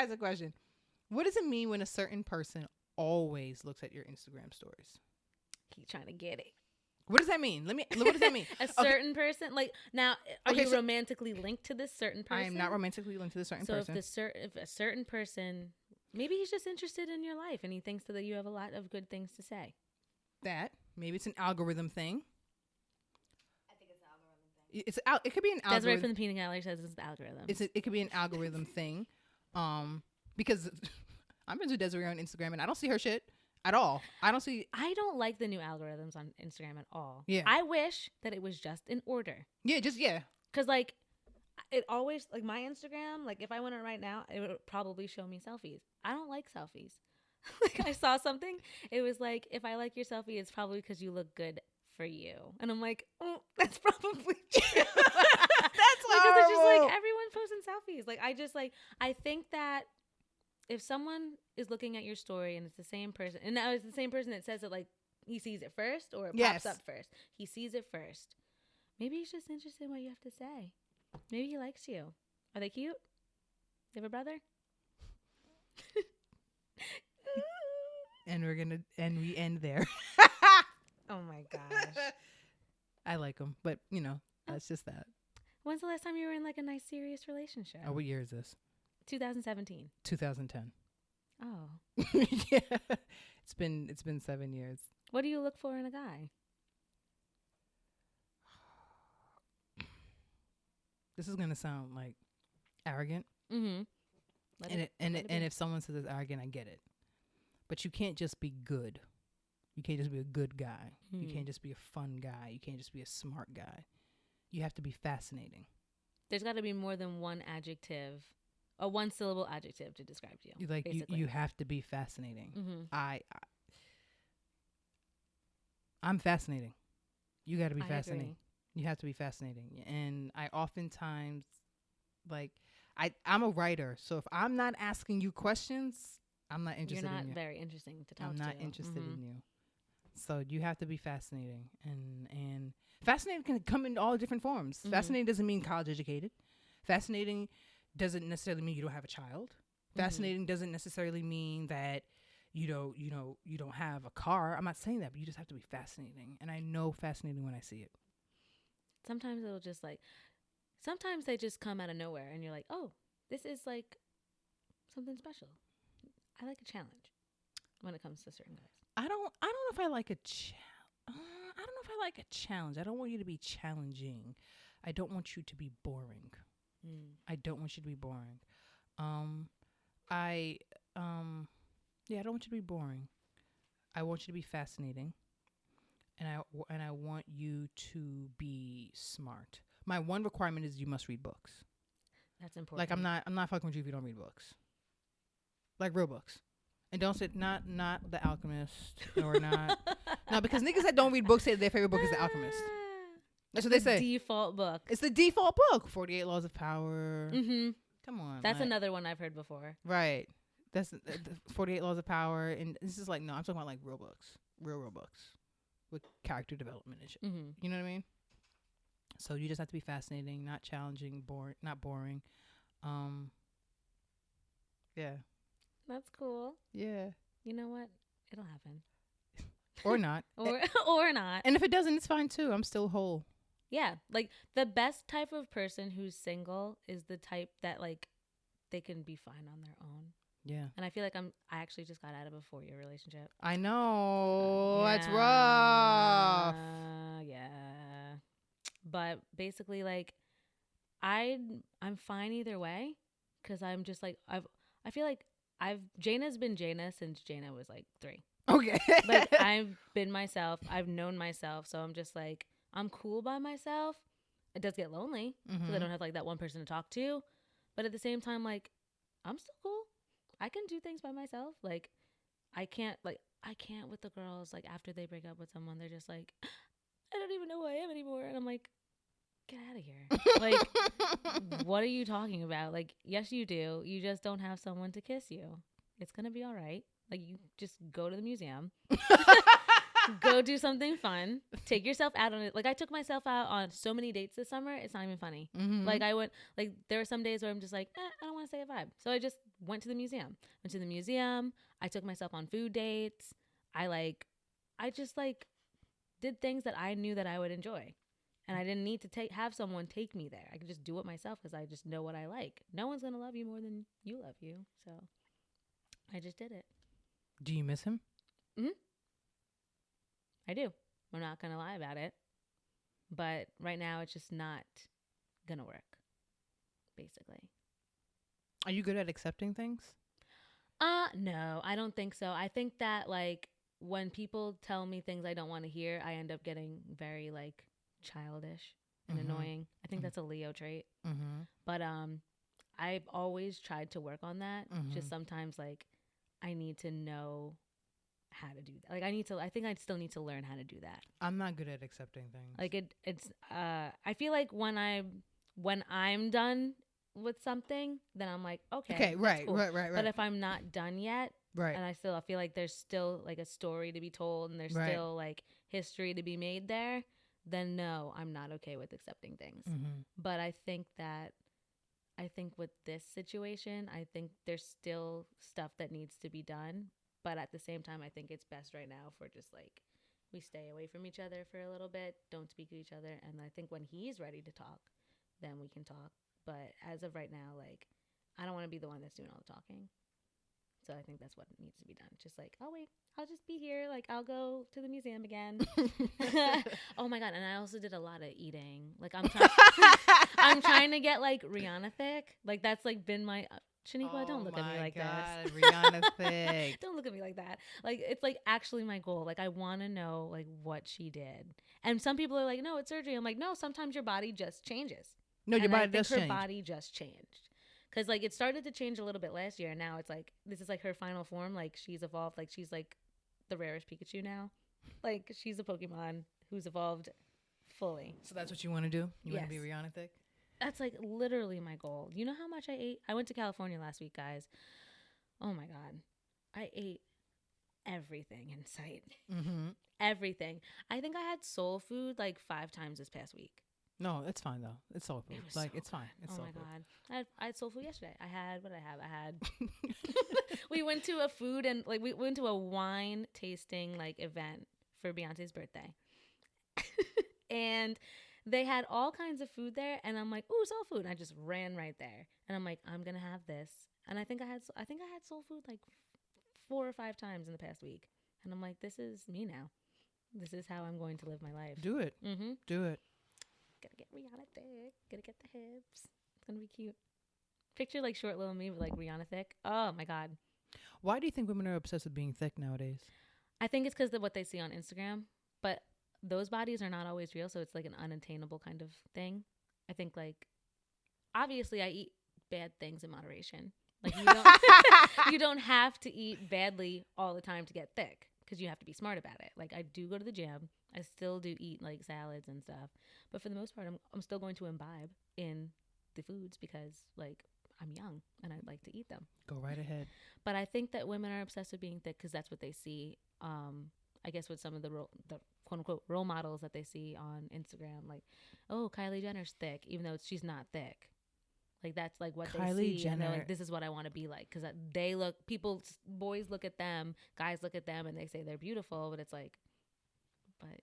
S2: a question. What does it mean when a certain person always looks at your Instagram stories?
S1: He's trying to get it.
S2: What does that mean? What does that mean?
S1: A certain person? Like, now, are you romantically linked to this certain person?
S2: I am not romantically linked to this certain person.
S1: So if a certain person, maybe he's just interested in your life and he thinks that you have a lot of good things to say.
S2: Maybe it's an algorithm thing. I think it's an algorithm thing. It could be an algorithm.
S1: Desiree from the Peanut Gallery says it's the algorithm.
S2: It could be an algorithm thing. Because I'm into Desiree on Instagram and I don't see her shit at all. I don't
S1: like the new algorithms on Instagram at all.
S2: Yeah.
S1: I wish that it was just in order.
S2: Yeah,
S1: Because like it always, like my Instagram, like if I went on right now, it would probably show me selfies. I don't like selfies. Like I saw something, it was like, if I like your selfie, it's probably because you look good for you. And I'm like, oh, that's probably true.
S2: That's
S1: because it's just like everyone posting selfies. Like I think that if someone is looking at your story and it's the same person, and now it's the same person that says it, like he sees it first or it pops up first. He sees it first. Maybe he's just interested in what you have to say. Maybe he likes you. Are they cute? They have a brother?
S2: And we end there.
S1: Oh my gosh.
S2: I like him, but that's just that.
S1: When's the last time you were in like a nice serious relationship?
S2: Oh, what year is this?
S1: 2017.
S2: 2010.
S1: Oh.
S2: Yeah. It's been 7 years.
S1: What do you look for in a guy?
S2: This is gonna sound like arrogant.
S1: Mm-hmm.
S2: And if someone says it's arrogant, I get it. But you can't just be good. You can't just be a good guy. You can't just be a fun guy. You can't just be a smart guy. You have to be fascinating.
S1: There's got to be more than one adjective, a one-syllable adjective to describe you.
S2: Like you have to be fascinating.
S1: Mm-hmm.
S2: I'm fascinating. You got to be
S1: I
S2: fascinating.
S1: agree.
S2: You have to be fascinating. And I oftentimes, like, I'm a writer. So if I'm not asking you questions, I'm not interested in you.
S1: You're not very interesting to talk to.
S2: I'm not interested in you. So you have to be fascinating. And fascinating can come in all different forms. Mm-hmm. Fascinating doesn't mean college educated. Fascinating doesn't necessarily mean you don't have a child. Fascinating doesn't necessarily mean that you don't have a car. I'm not saying that, but you just have to be fascinating. And I know fascinating when I see it.
S1: Sometimes it'll just like, sometimes they just come out of nowhere and you're like, oh, this is like something special. I like a challenge when it comes to certain guys.
S2: I don't know if I like a I don't know if I like a challenge. I don't want you to be challenging. I don't want you to be boring. I don't want you to be boring. I don't want you to be boring. I want you to be fascinating. And I want you to be smart. My one requirement is you must read books.
S1: That's important.
S2: Like I'm not fucking with you if you don't read books. Like real books. And don't say not The Alchemist or not. No, because niggas that don't read books say their favorite book is The Alchemist. That's what they say.
S1: Default book.
S2: It's the default book. 48 Laws of Power.
S1: Mm-hmm.
S2: Come on.
S1: That's another one I've heard before.
S2: Right. That's the 48 Laws of Power. And this is like, no, I'm talking about like real books. Real books. With character development and shit.
S1: Mm-hmm.
S2: You know what I mean? So you just have to be fascinating, not challenging, not boring. Yeah.
S1: That's cool.
S2: Yeah.
S1: You know what? It'll happen.
S2: Or not.
S1: or not.
S2: And if it doesn't, it's fine too. I'm still whole.
S1: Yeah. Like the best type of person who's single is the type that like they can be fine on their own.
S2: Yeah.
S1: And I feel like I actually just got out of a 4-year relationship.
S2: I know. That's rough.
S1: Yeah. But basically like I'm fine either way cuz I'm just like I feel like Jana's been Jana since Jana was like 3.
S2: Okay.
S1: Like I've been myself. I've known myself. So I'm just like, I'm cool by myself. It does get lonely because I don't have like that one person to talk to. But at the same time, like, I'm still cool. I can do things by myself. Like, I can't with the girls, like after they break up with someone, they're just like, I don't even know who I am anymore. And I'm like, get out of here. Like, what are you talking about? Like, yes, you do. You just don't have someone to kiss you. It's going to be all right. Like, you just go to the museum, go do something fun, take yourself out on it. Like, I took myself out on so many dates this summer. It's not even funny. Mm-hmm. Like, there were some days where I'm just like, I don't want to stay at Vibe. So I just went to the museum. I took myself on food dates. I just did things that I knew that I would enjoy. And I didn't need to have someone take me there. I could just do it myself because I just know what I like. No one's going to love you more than you love you. So I just did it.
S2: Do you miss him?
S1: Mm-hmm. I do. I'm not going to lie about it. But right now, it's just not going to work, basically.
S2: Are you good at accepting things?
S1: No, I don't think so. I think that, like, when people tell me things I don't want to hear, I end up getting very, like, childish and annoying. I think that's a Leo trait. Mm-hmm. But I've always tried to work on that. Just sometimes, like, I need to know how to do that. Like I think I still need to learn how to do that.
S2: I'm not good at accepting things.
S1: Like it's I feel like when I'm done with something, then I'm like, okay,
S2: right,
S1: cool.
S2: right.
S1: But if I'm not done yet,
S2: right,
S1: and I feel like there's still like a story to be told and there's still like history to be made there, then no, I'm not okay with accepting things. Mm-hmm. But I think with this situation, I think there's still stuff that needs to be done. But at the same time, I think it's best right now for just like we stay away from each other for a little bit, don't speak to each other. And I think when he's ready to talk, then we can talk. But as of right now, like I don't want to be the one that's doing all the talking. So I think that's what needs to be done. Just like, oh, wait, I'll just be here. Like, I'll go to the museum again. Oh, my God. And I also did a lot of eating. Like, I'm trying to get, like, Rihanna thick. Like, that's, like, been my... Shenequa, don't look at me like this.
S2: Rihanna thick.
S1: Don't look at me like that. Like, it's, like, actually my goal. Like, I want to know, like, what she did. And some people are like, no, it's surgery. I'm like, no, sometimes your body just changes.
S2: No, your body does change.
S1: Her body just changed. Because, like, it started to change a little bit last year. And now it's, like, this is, like, her final form. Like, she's evolved. Like, she's, like, the rarest Pikachu now. Like, she's a Pokemon who's evolved fully.
S2: So that's what you want to do? You want to be Rihanna thick?
S1: That's, like, literally my goal. You know how much I ate? I went to California last week, guys. Oh, my God. I ate everything in sight. Mm-hmm. Everything. I think I had soul food, like, 5 times this past week.
S2: No, it's fine though. It's soul food. Like it's fine. It's soul food.
S1: Oh my God. I had soul food yesterday. I had we went to a food and like we went to a wine tasting like event for Beyonce's birthday. And they had all kinds of food there and I'm like, "Ooh, soul food." And I just ran right there. And I'm like, "I'm going to have this." And I think I had soul food like 4 or 5 times in the past week. And I'm like, "This is me now. This is how I'm going to live my life."
S2: Do it. Mm-hmm. Do it.
S1: Gotta get Rihanna thick. Gotta get the hips. It's gonna be cute. Picture like short little me with like Rihanna thick. Oh my God.
S2: Why do you think women are obsessed with being thick nowadays?
S1: I think it's because of what they see on Instagram. But those bodies are not always real, so it's like an unattainable kind of thing. I think like obviously I eat bad things in moderation. Like you don't you don't have to eat badly all the time to get thick. because you have to be smart about it. Like I do go to the gym. I still do eat like salads and stuff. But for the most part, I'm still going to imbibe in the foods because like I'm young and I'd like to eat them.
S2: Go right ahead.
S1: But I think that women are obsessed with being thick because that's what they see. I guess with some of the quote unquote role models that they see on Instagram, like, oh, Kylie Jenner's thick, even though she's not thick. Like that's like what
S2: Kylie
S1: they see,
S2: Jenner.
S1: and they're like, this is what I want to be like, because boys look at them, guys look at them, and they say they're beautiful, but it's like, but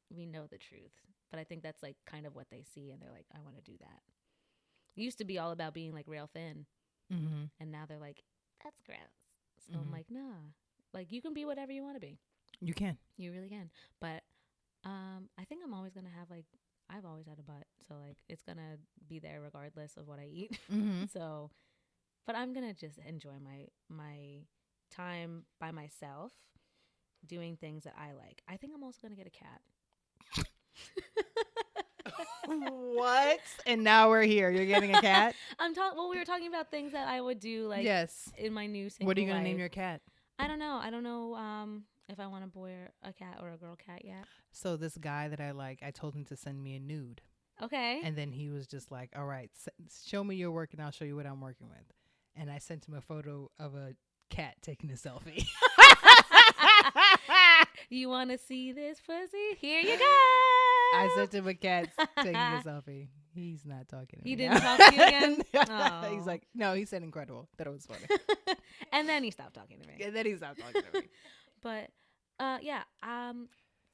S1: we know the truth. But I think that's like kind of what they see, and they're like, I want to do that. It used to be all about being like real thin, and now they're like, that's gross. So I'm like, nah, like you can be whatever you want to be.
S2: You can.
S1: You really can. But I think I'm always gonna have like, I've always had a butt, so like it's gonna be there regardless of what I eat. So, but I'm gonna just enjoy my time by myself, doing things that I like. I think I'm also gonna get a cat.
S2: What? And now we're here. You're getting a cat?
S1: Well, we were talking about things that I would do, like,
S2: yes,
S1: in my new single
S2: What are you gonna
S1: life.
S2: name your cat?
S1: I don't know. If I want a boy or a cat or a girl cat yet.
S2: So this guy that I like, I told him to send me a nude.
S1: Okay.
S2: And then he was just like, all right, show me your work and I'll show you what I'm working with. And I sent him a photo of a cat taking a selfie.
S1: You want to see this pussy? Here you go.
S2: I sent him a cat taking a selfie. He's not talking to me.
S1: He didn't talk to you again?
S2: No. He's like, no, he said incredible. That it was funny.
S1: And then he stopped talking to me.
S2: And then he stopped talking to me.
S1: But yeah,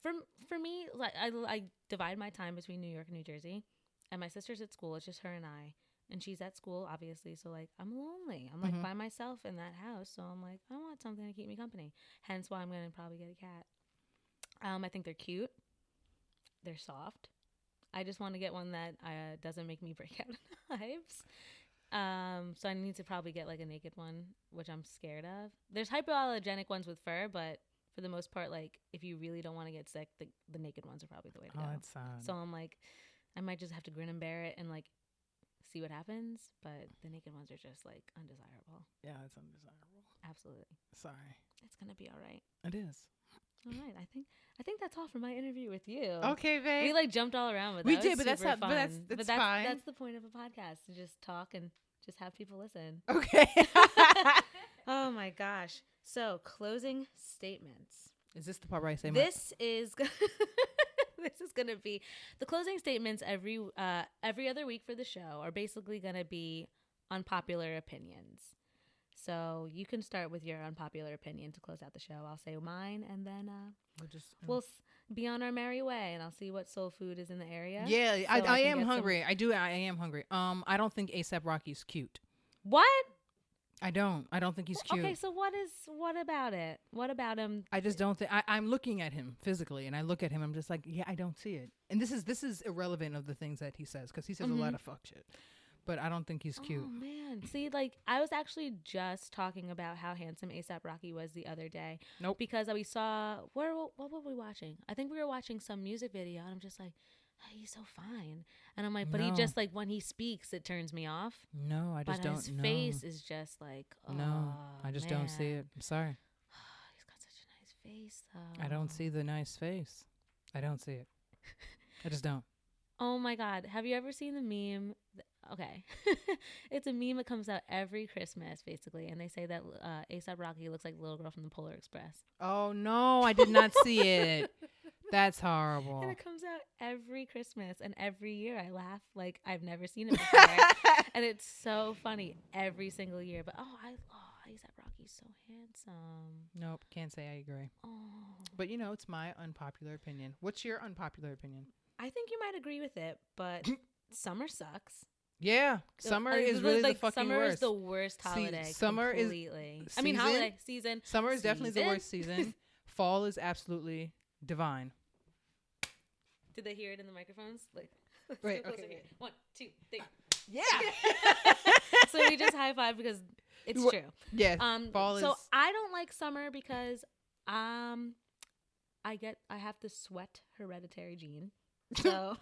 S1: for me, like I divide my time between New York and New Jersey, and my sister's at school. It's just her and I, and she's at school, obviously. So like I'm lonely. I'm like by myself in that house. So I'm like, I want something to keep me company. Hence why I'm gonna probably get a cat. I think they're cute. They're soft. I just want to get one that doesn't make me break out in hives. So I need to probably get like a naked one, which I'm scared of. There's hypoallergenic ones with fur, but for the most part, like if you really don't want to get sick, the naked ones are probably the way to go.
S2: That's sad.
S1: So I'm like, I might just have to grin and bear it and like see what happens. But the naked ones are just like undesirable.
S2: Yeah, it's undesirable.
S1: Absolutely.
S2: Sorry.
S1: It's gonna be all right.
S2: It is.
S1: All right. I think that's all for my interview with you.
S2: Okay, babe.
S1: We like jumped all around with that.
S2: We did, but that's fun. That's fine.
S1: That's the point of a podcast, to just talk and just have people listen.
S2: Okay.
S1: Oh my gosh. So, closing statements.
S2: Is this the part where I say
S1: this is going to be the closing statements every other week for the show are basically going to be unpopular opinions. So you can start with your unpopular opinion to close out the show. I'll say mine, and then we'll be on our merry way, and I'll see what soul food is in the area.
S2: Yeah, so I am hungry. I am hungry. I don't think A$AP Rocky's cute.
S1: What?
S2: I don't think he's cute.
S1: Okay, so what about it? What about him?
S2: I just don't think. I'm looking at him physically, and I look at him. I'm just like, yeah, I don't see it. And this is irrelevant of the things that he says, because he says a lot of fuck shit. But I don't think he's cute.
S1: Oh, man. See, like, I was actually just talking about how handsome A$AP Rocky was the other day.
S2: Nope.
S1: Because we saw, what were we watching? I think we were watching some music video, and I'm just like, oh, he's so fine. And I'm like, but he just, like, when he speaks, it turns me off.
S2: No, I just don't know.
S1: His face is just like, oh,
S2: no, I just don't see it. I'm sorry.
S1: He's got such a nice face, though.
S2: I don't see the nice face. I don't see it. I just don't.
S1: Oh, my God. Have you ever seen the meme? Okay. It's a meme that comes out every Christmas, basically. And they say that A$AP Rocky looks like the little girl from the Polar Express.
S2: Oh, no. I did not see it. That's horrible.
S1: And it comes out every Christmas. And every year I laugh like I've never seen it before. And it's so funny every single year. But, A$AP Rocky's so handsome.
S2: Nope. Can't say I agree.
S1: Oh.
S2: But, it's my unpopular opinion. What's your unpopular opinion?
S1: I think you might agree with it, but summer sucks.
S2: Yeah, summer is really the fucking
S1: summer
S2: worst.
S1: Summer is the worst holiday.
S2: Summer
S1: completely.
S2: is. Season?
S1: Holiday season.
S2: Summer is definitely the worst season. Fall is absolutely divine.
S1: Did they hear it in the microphones? Like,
S2: wait, okay.
S1: 1, 2, 3.
S2: Yeah.
S1: So we just high five because it's true.
S2: Yeah. Fall is.
S1: So I don't like summer because I have the sweat hereditary gene. So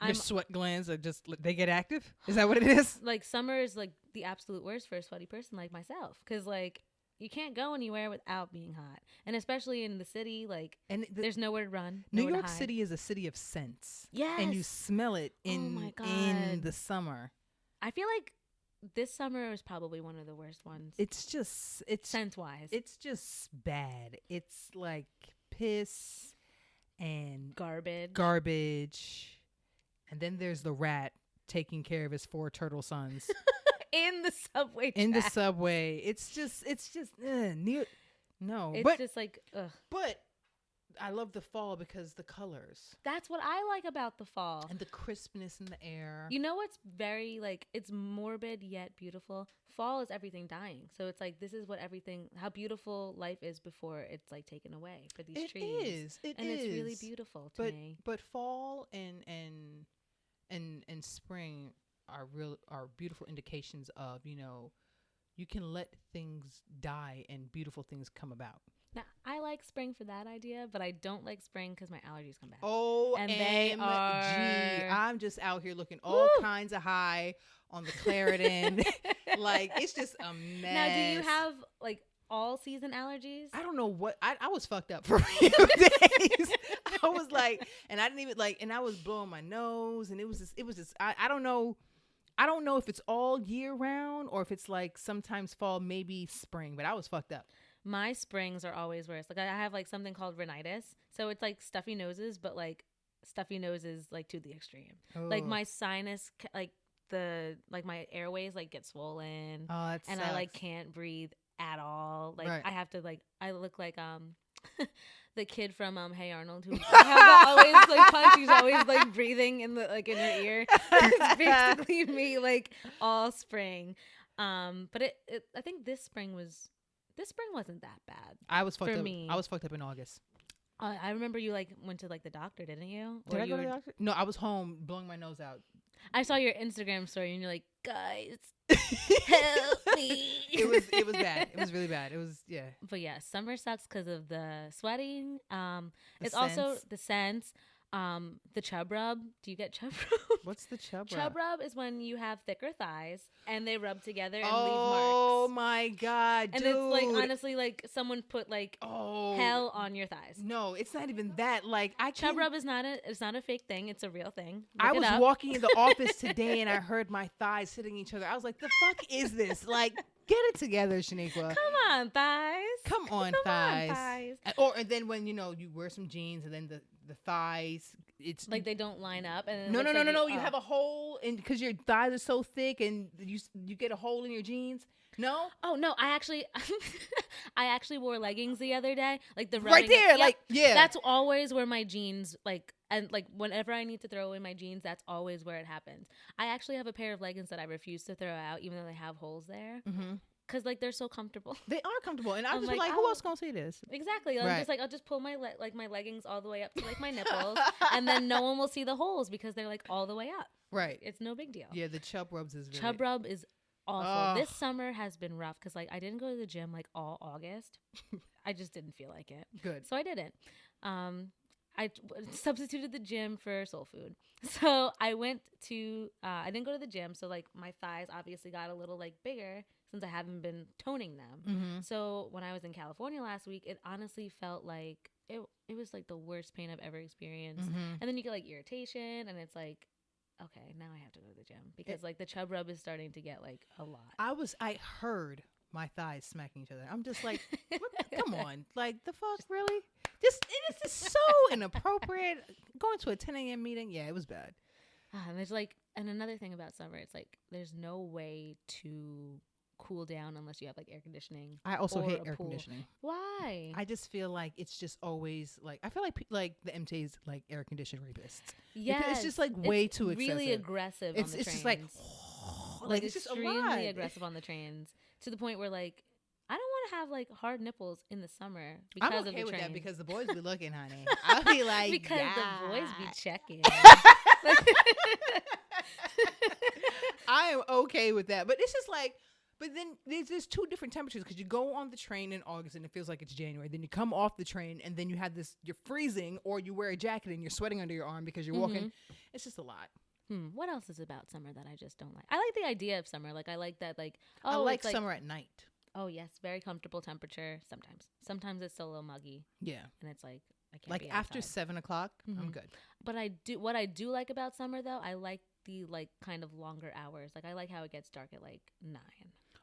S2: your sweat glands are they get active? Is that what it is?
S1: Like summer is like the absolute worst for a sweaty person like myself. Cause like you can't go anywhere without being hot. And especially in the city, like,
S2: and
S1: there's nowhere to run.
S2: New York City is a city of scents.
S1: Yes.
S2: And you smell it in the summer.
S1: I feel like this summer was probably one of the worst ones.
S2: It's
S1: scent-wise.
S2: It's just bad. It's like piss and garbage. And then there's the rat taking care of his 4 turtle sons
S1: in the subway.
S2: It's just no.
S1: It's just like ugh.
S2: But I love the fall because the colors.
S1: That's what I like about the fall.
S2: And the crispness in the air.
S1: You know what's very, like, it's morbid yet beautiful? Fall is everything dying. So it's like, this is what how beautiful life is before it's, like, taken away for these trees.
S2: It
S1: is.
S2: It's
S1: really beautiful to me.
S2: But fall and spring are beautiful indications of, you can let things die and beautiful things come about.
S1: Now, I like spring for that idea, but I don't like spring because my allergies come back.
S2: OMG. I'm just out here looking all kinds of high on the Claritin. Like, it's just a mess.
S1: Now, do you have, like, all season allergies?
S2: I don't know what. I was fucked up for a few days. I was like, and I didn't even, like, and I was blowing my nose, and it was just, I don't know. I don't know if it's all year round or if it's, like, sometimes fall, maybe spring, but I was fucked up.
S1: My springs are always worse. Like, I have, like, something called rhinitis. So it's like stuffy noses, but, like, stuffy noses, like, to the extreme. Oh. Like, my sinus, like, my airways, like, get swollen.
S2: Oh, that sucks.
S1: And I, like, can't breathe at all. Like, right. I have to, like, I look like, the kid from Hey Arnold, who always, like, punch. He's always, like, breathing in the, like, in your ear. It's basically me, like, all spring. But I think this spring wasn't that bad.
S2: I was fucked
S1: for
S2: up.
S1: me.
S2: I was fucked up in August.
S1: I remember you, like, went to, like, the doctor, didn't you?
S2: Did I go to the doctor? No, I was home blowing my nose out.
S1: I saw your Instagram story and you're like, guys, help me.
S2: It was bad. It was really bad. It was, yeah.
S1: But yeah, summer sucks because of the sweating. It's also the scents. The chub rub. Do you get chub rub?
S2: What's the chub rub?
S1: Chub rub is when you have thicker thighs and they rub together and leave marks.
S2: Oh my God, dude.
S1: And it's like, honestly, like someone put like hell on your thighs.
S2: No, it's not even that. Like,
S1: chub rub is not a fake thing. It's a real thing.
S2: I was walking in the office today and I heard my thighs hitting each other. I was like, the fuck is this? Like, get it together, Shenequa.
S1: Come on, thighs.
S2: Come on, thighs. And then when, you wear some jeans and then the thighs, it's
S1: like they don't line up. And
S2: no. You have a hole because your thighs are so thick and you get a hole in your jeans. No?
S1: Oh no, I actually wore leggings the other day. Like the
S2: right there, like yeah.
S1: That's always where my jeans and whenever I need to throw away my jeans, that's always where it happens. I actually have a pair of leggings that I refuse to throw out, even though they have holes there. Mm-hmm. Cause they're so comfortable.
S2: They are comfortable, and I'm just like, who else gonna see this?
S1: Exactly. I'm just like, I'll just pull my my leggings all the way up to like my nipples, and then no one will see the holes because they're like all the way up.
S2: Right.
S1: It's no big deal.
S2: Yeah, the chub rub is
S1: awful. This summer has been rough because like I didn't go to the gym like all August. I just didn't feel like it.
S2: Good.
S1: So I didn't. I substituted the gym for soul food. So I went to. I didn't go to the gym, so like my thighs obviously got a little like bigger since I haven't been toning them. Mm-hmm. So when I was in California last week, it honestly felt like it was like the worst pain I've ever experienced. Mm-hmm. And then you get like irritation, and it's like, okay, now I have to go to the gym because like the chub rub is starting to get like a lot.
S2: I heard my thighs smacking each other. I'm just like, come on, like the fuck, really? This is so inappropriate. Going to a 10 a.m. meeting, yeah, it was bad.
S1: And there's like, and another thing about summer, it's like there's no way to cool down unless you have like air conditioning.
S2: I also hate air conditioning.
S1: Why?
S2: I just feel like it's just always like, I feel like the MTA's like air conditioning rapists.
S1: Yeah,
S2: it's just like way too excessive.
S1: Really aggressive on the trains.
S2: It's just like
S1: it's just extremely aggressive on the trains to the point where like I don't want to have like hard nipples in the summer because
S2: I'm okay with that because the boys be looking, honey. I'll be like,
S1: because the boys be checking.
S2: I am okay with that, but it's just like. But then there's two different temperatures because you go on the train in August and it feels like it's January. Then you come off the train and then you have you're freezing or you wear a jacket and you're sweating under your arm because you're walking. It's just a lot.
S1: What else is about summer that I just don't like? I like the idea of summer. Like I like that. Like
S2: I like summer at night.
S1: Oh yes, very comfortable temperature. Sometimes it's still a little muggy.
S2: Yeah,
S1: and it's like I can't.
S2: Like
S1: be
S2: after
S1: outside.
S2: 7:00, I'm good.
S1: But what I do like about summer though, I like the like kind of longer hours. Like I like how it gets dark at like 9.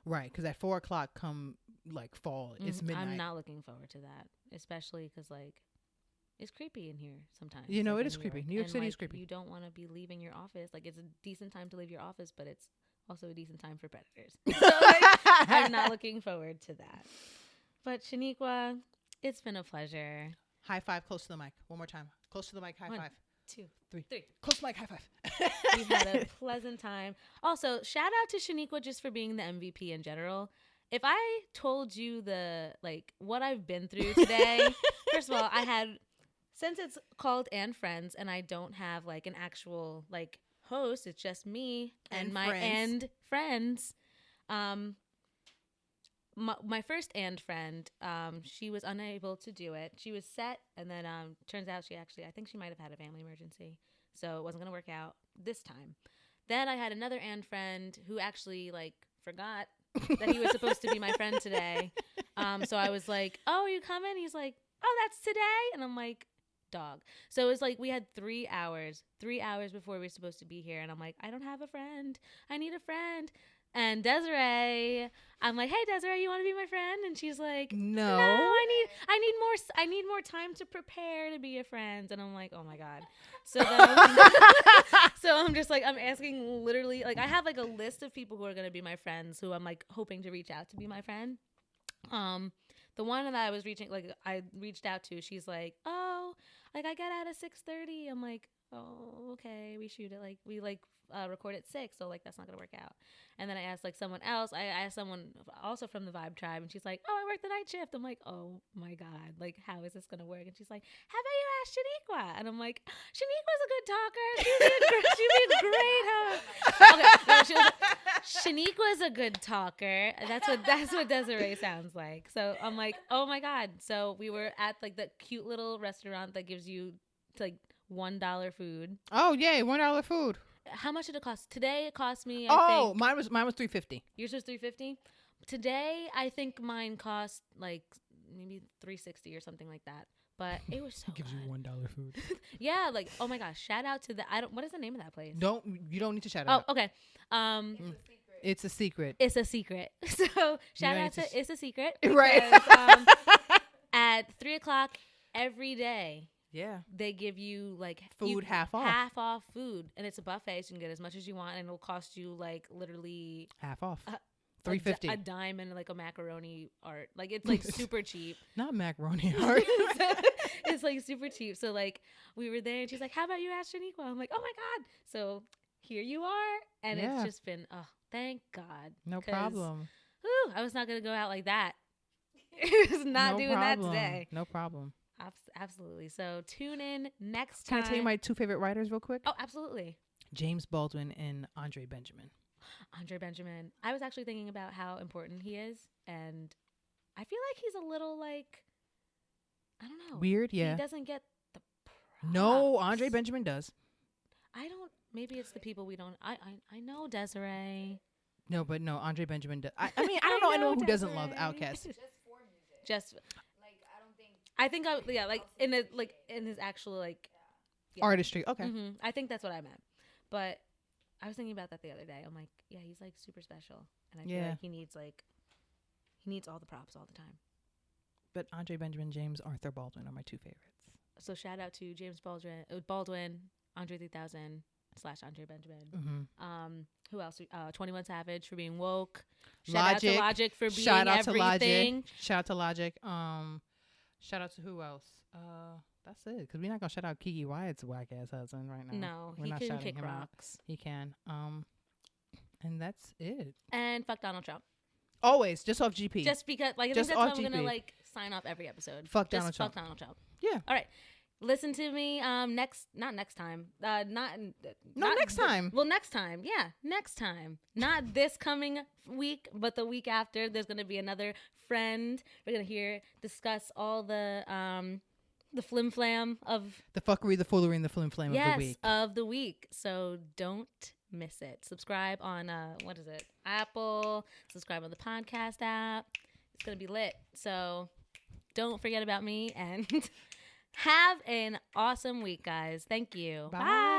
S2: Right, because at 4:00 come like fall. It's midnight.
S1: I'm not looking forward to that, especially because like it's creepy in here sometimes.
S2: You know,
S1: like,
S2: it is creepy. New York City is creepy.
S1: You don't want to be leaving your office. Like it's a decent time to leave your office, but it's also a decent time for predators. So like, I'm not looking forward to that. But Shenequa, it's been a pleasure.
S2: High five close to the mic. One more time. Close to the mic. High
S1: 1,
S2: five.
S1: 2, 3.
S2: Close to the mic. High five.
S1: We've had a pleasant time. Also, shout out to Shenequa just for being the MVP in general. If I told you what I've been through today, first of all, since it's called And Friends and I don't have like an actual like host, it's just me and my and friends. My first and friend, she was unable to do it. She was set, and then turns out I think she might have had a family emergency, so it wasn't going to work out this time. Then I had another and friend who actually like forgot that he was supposed to be my friend today. So I was like, "Oh, are you coming?" He's like, "Oh, that's today," and I'm like, "Dog." So it was like we had 3 hours before we were supposed to be here, and I'm like, "I don't have a friend. I need a friend." And Desiree, I'm like, "Hey Desiree, you want to be my friend?" And she's like,
S2: No,
S1: I need more time to prepare to be your friend." And I'm like, "Oh my god." So then so I'm just like, I'm asking literally, like I have like a list of people who are gonna be my friends who I'm like hoping to reach out to be my friend. The one that I reached out to, she's like, "Oh, like I get out at 6:30." I'm like, "Oh, okay, we shoot it like we like record at 6, so like that's not gonna work out." And then I asked like someone else. I asked someone also from the Vibe Tribe, and she's like, "Oh, I work the night shift." I'm like, "Oh my god, like how is this gonna work?" And she's like, "How about you ask Shenequa?" And I'm like, "Shenequa's a good talker. She'd be a great host." Okay, no, Shenequa's a good talker. That's what Desiree sounds like. So I'm like, "Oh my god." So we were at like the cute little restaurant that gives you like $1 food.
S2: Oh yay, $1 food.
S1: How much did it cost? Today it cost me,
S2: I think, mine was $3.50.
S1: Yours was $3.50? Today I think mine cost like maybe $3.60 or something like that. But it was so
S2: gives
S1: good.
S2: You $1 food.
S1: Yeah, like oh my gosh, shout out to what is the name of that place?
S2: You don't need to shout it out.
S1: Oh, okay.
S2: It's a secret.
S1: It's a secret. So shout out to It's a Secret. Because,
S2: right.
S1: At 3:00 every day.
S2: Yeah.
S1: They give you like
S2: food half off.
S1: Half off food. And it's a buffet, so you can get as much as you want, and it'll cost you like literally
S2: half off. $3.50.
S1: A dime and like a macaroni art. Like it's like super cheap.
S2: Not macaroni art.
S1: It's like super cheap. So like we were there and she's like, "How about you ask Shenequa?" I'm like, "Oh my god." So here you are. And it's just been thank God.
S2: No problem.
S1: Whew, I was not gonna go out like that. I was not doing that today.
S2: No problem.
S1: Absolutely. So tune in next time.
S2: Can I tell you my 2 favorite writers real quick?
S1: Oh, absolutely.
S2: James Baldwin and Andre Benjamin.
S1: Andre Benjamin. I was actually thinking about how important he is, and I feel like he's a little like, I don't know.
S2: Weird, yeah.
S1: He doesn't get the props.
S2: No, Andre Benjamin does.
S1: Maybe it's the people we don't. I know Desiree.
S2: No, but no, Andre Benjamin does. I mean, I don't know anyone who doesn't love Outkast.
S3: Just for music.
S1: Just
S3: like I don't think.
S1: I think in his actual
S2: artistry. Okay.
S1: Mm-hmm. I think that's what I meant. But I was thinking about that the other day. I'm like, yeah, he's like super special, and I feel like he needs all the props all the time.
S2: But Andre Benjamin, James Arthur Baldwin are my 2 favorites.
S1: So shout out to James Baldwin, Andre 3000 / Andre Benjamin.
S2: Mm-hmm.
S1: Who else? 21 Savage for being woke.
S2: Shout
S1: out to Logic for being
S2: everything. Shout out to Logic. Shout out to who else? That's it. Because we're not gonna shout out Kiki Wyatt's whack ass husband right now.
S1: No,
S2: we're
S1: he
S2: not
S1: can kick
S2: him
S1: rocks.
S2: Out. He can. And that's it.
S1: And fuck Donald Trump.
S2: Always, just off GP.
S1: Just because, like, I think that's how I'm gonna like sign off every episode.
S2: Fuck Donald Trump.
S1: Fuck Donald Trump.
S2: Yeah.
S1: All right. Listen to me not next time.
S2: Next time.
S1: Well, next time. Yeah, next time. Not this coming week, but the week after. There's going to be another friend. We're going to discuss all the flim flam of
S2: the fuckery, the foolery, and the flim flam of the week.
S1: Of the week. So don't miss it. Subscribe on what is it? Apple. Subscribe on the podcast app. It's gonna be lit. So don't forget about me and have an awesome week, guys. Thank you.
S2: Bye.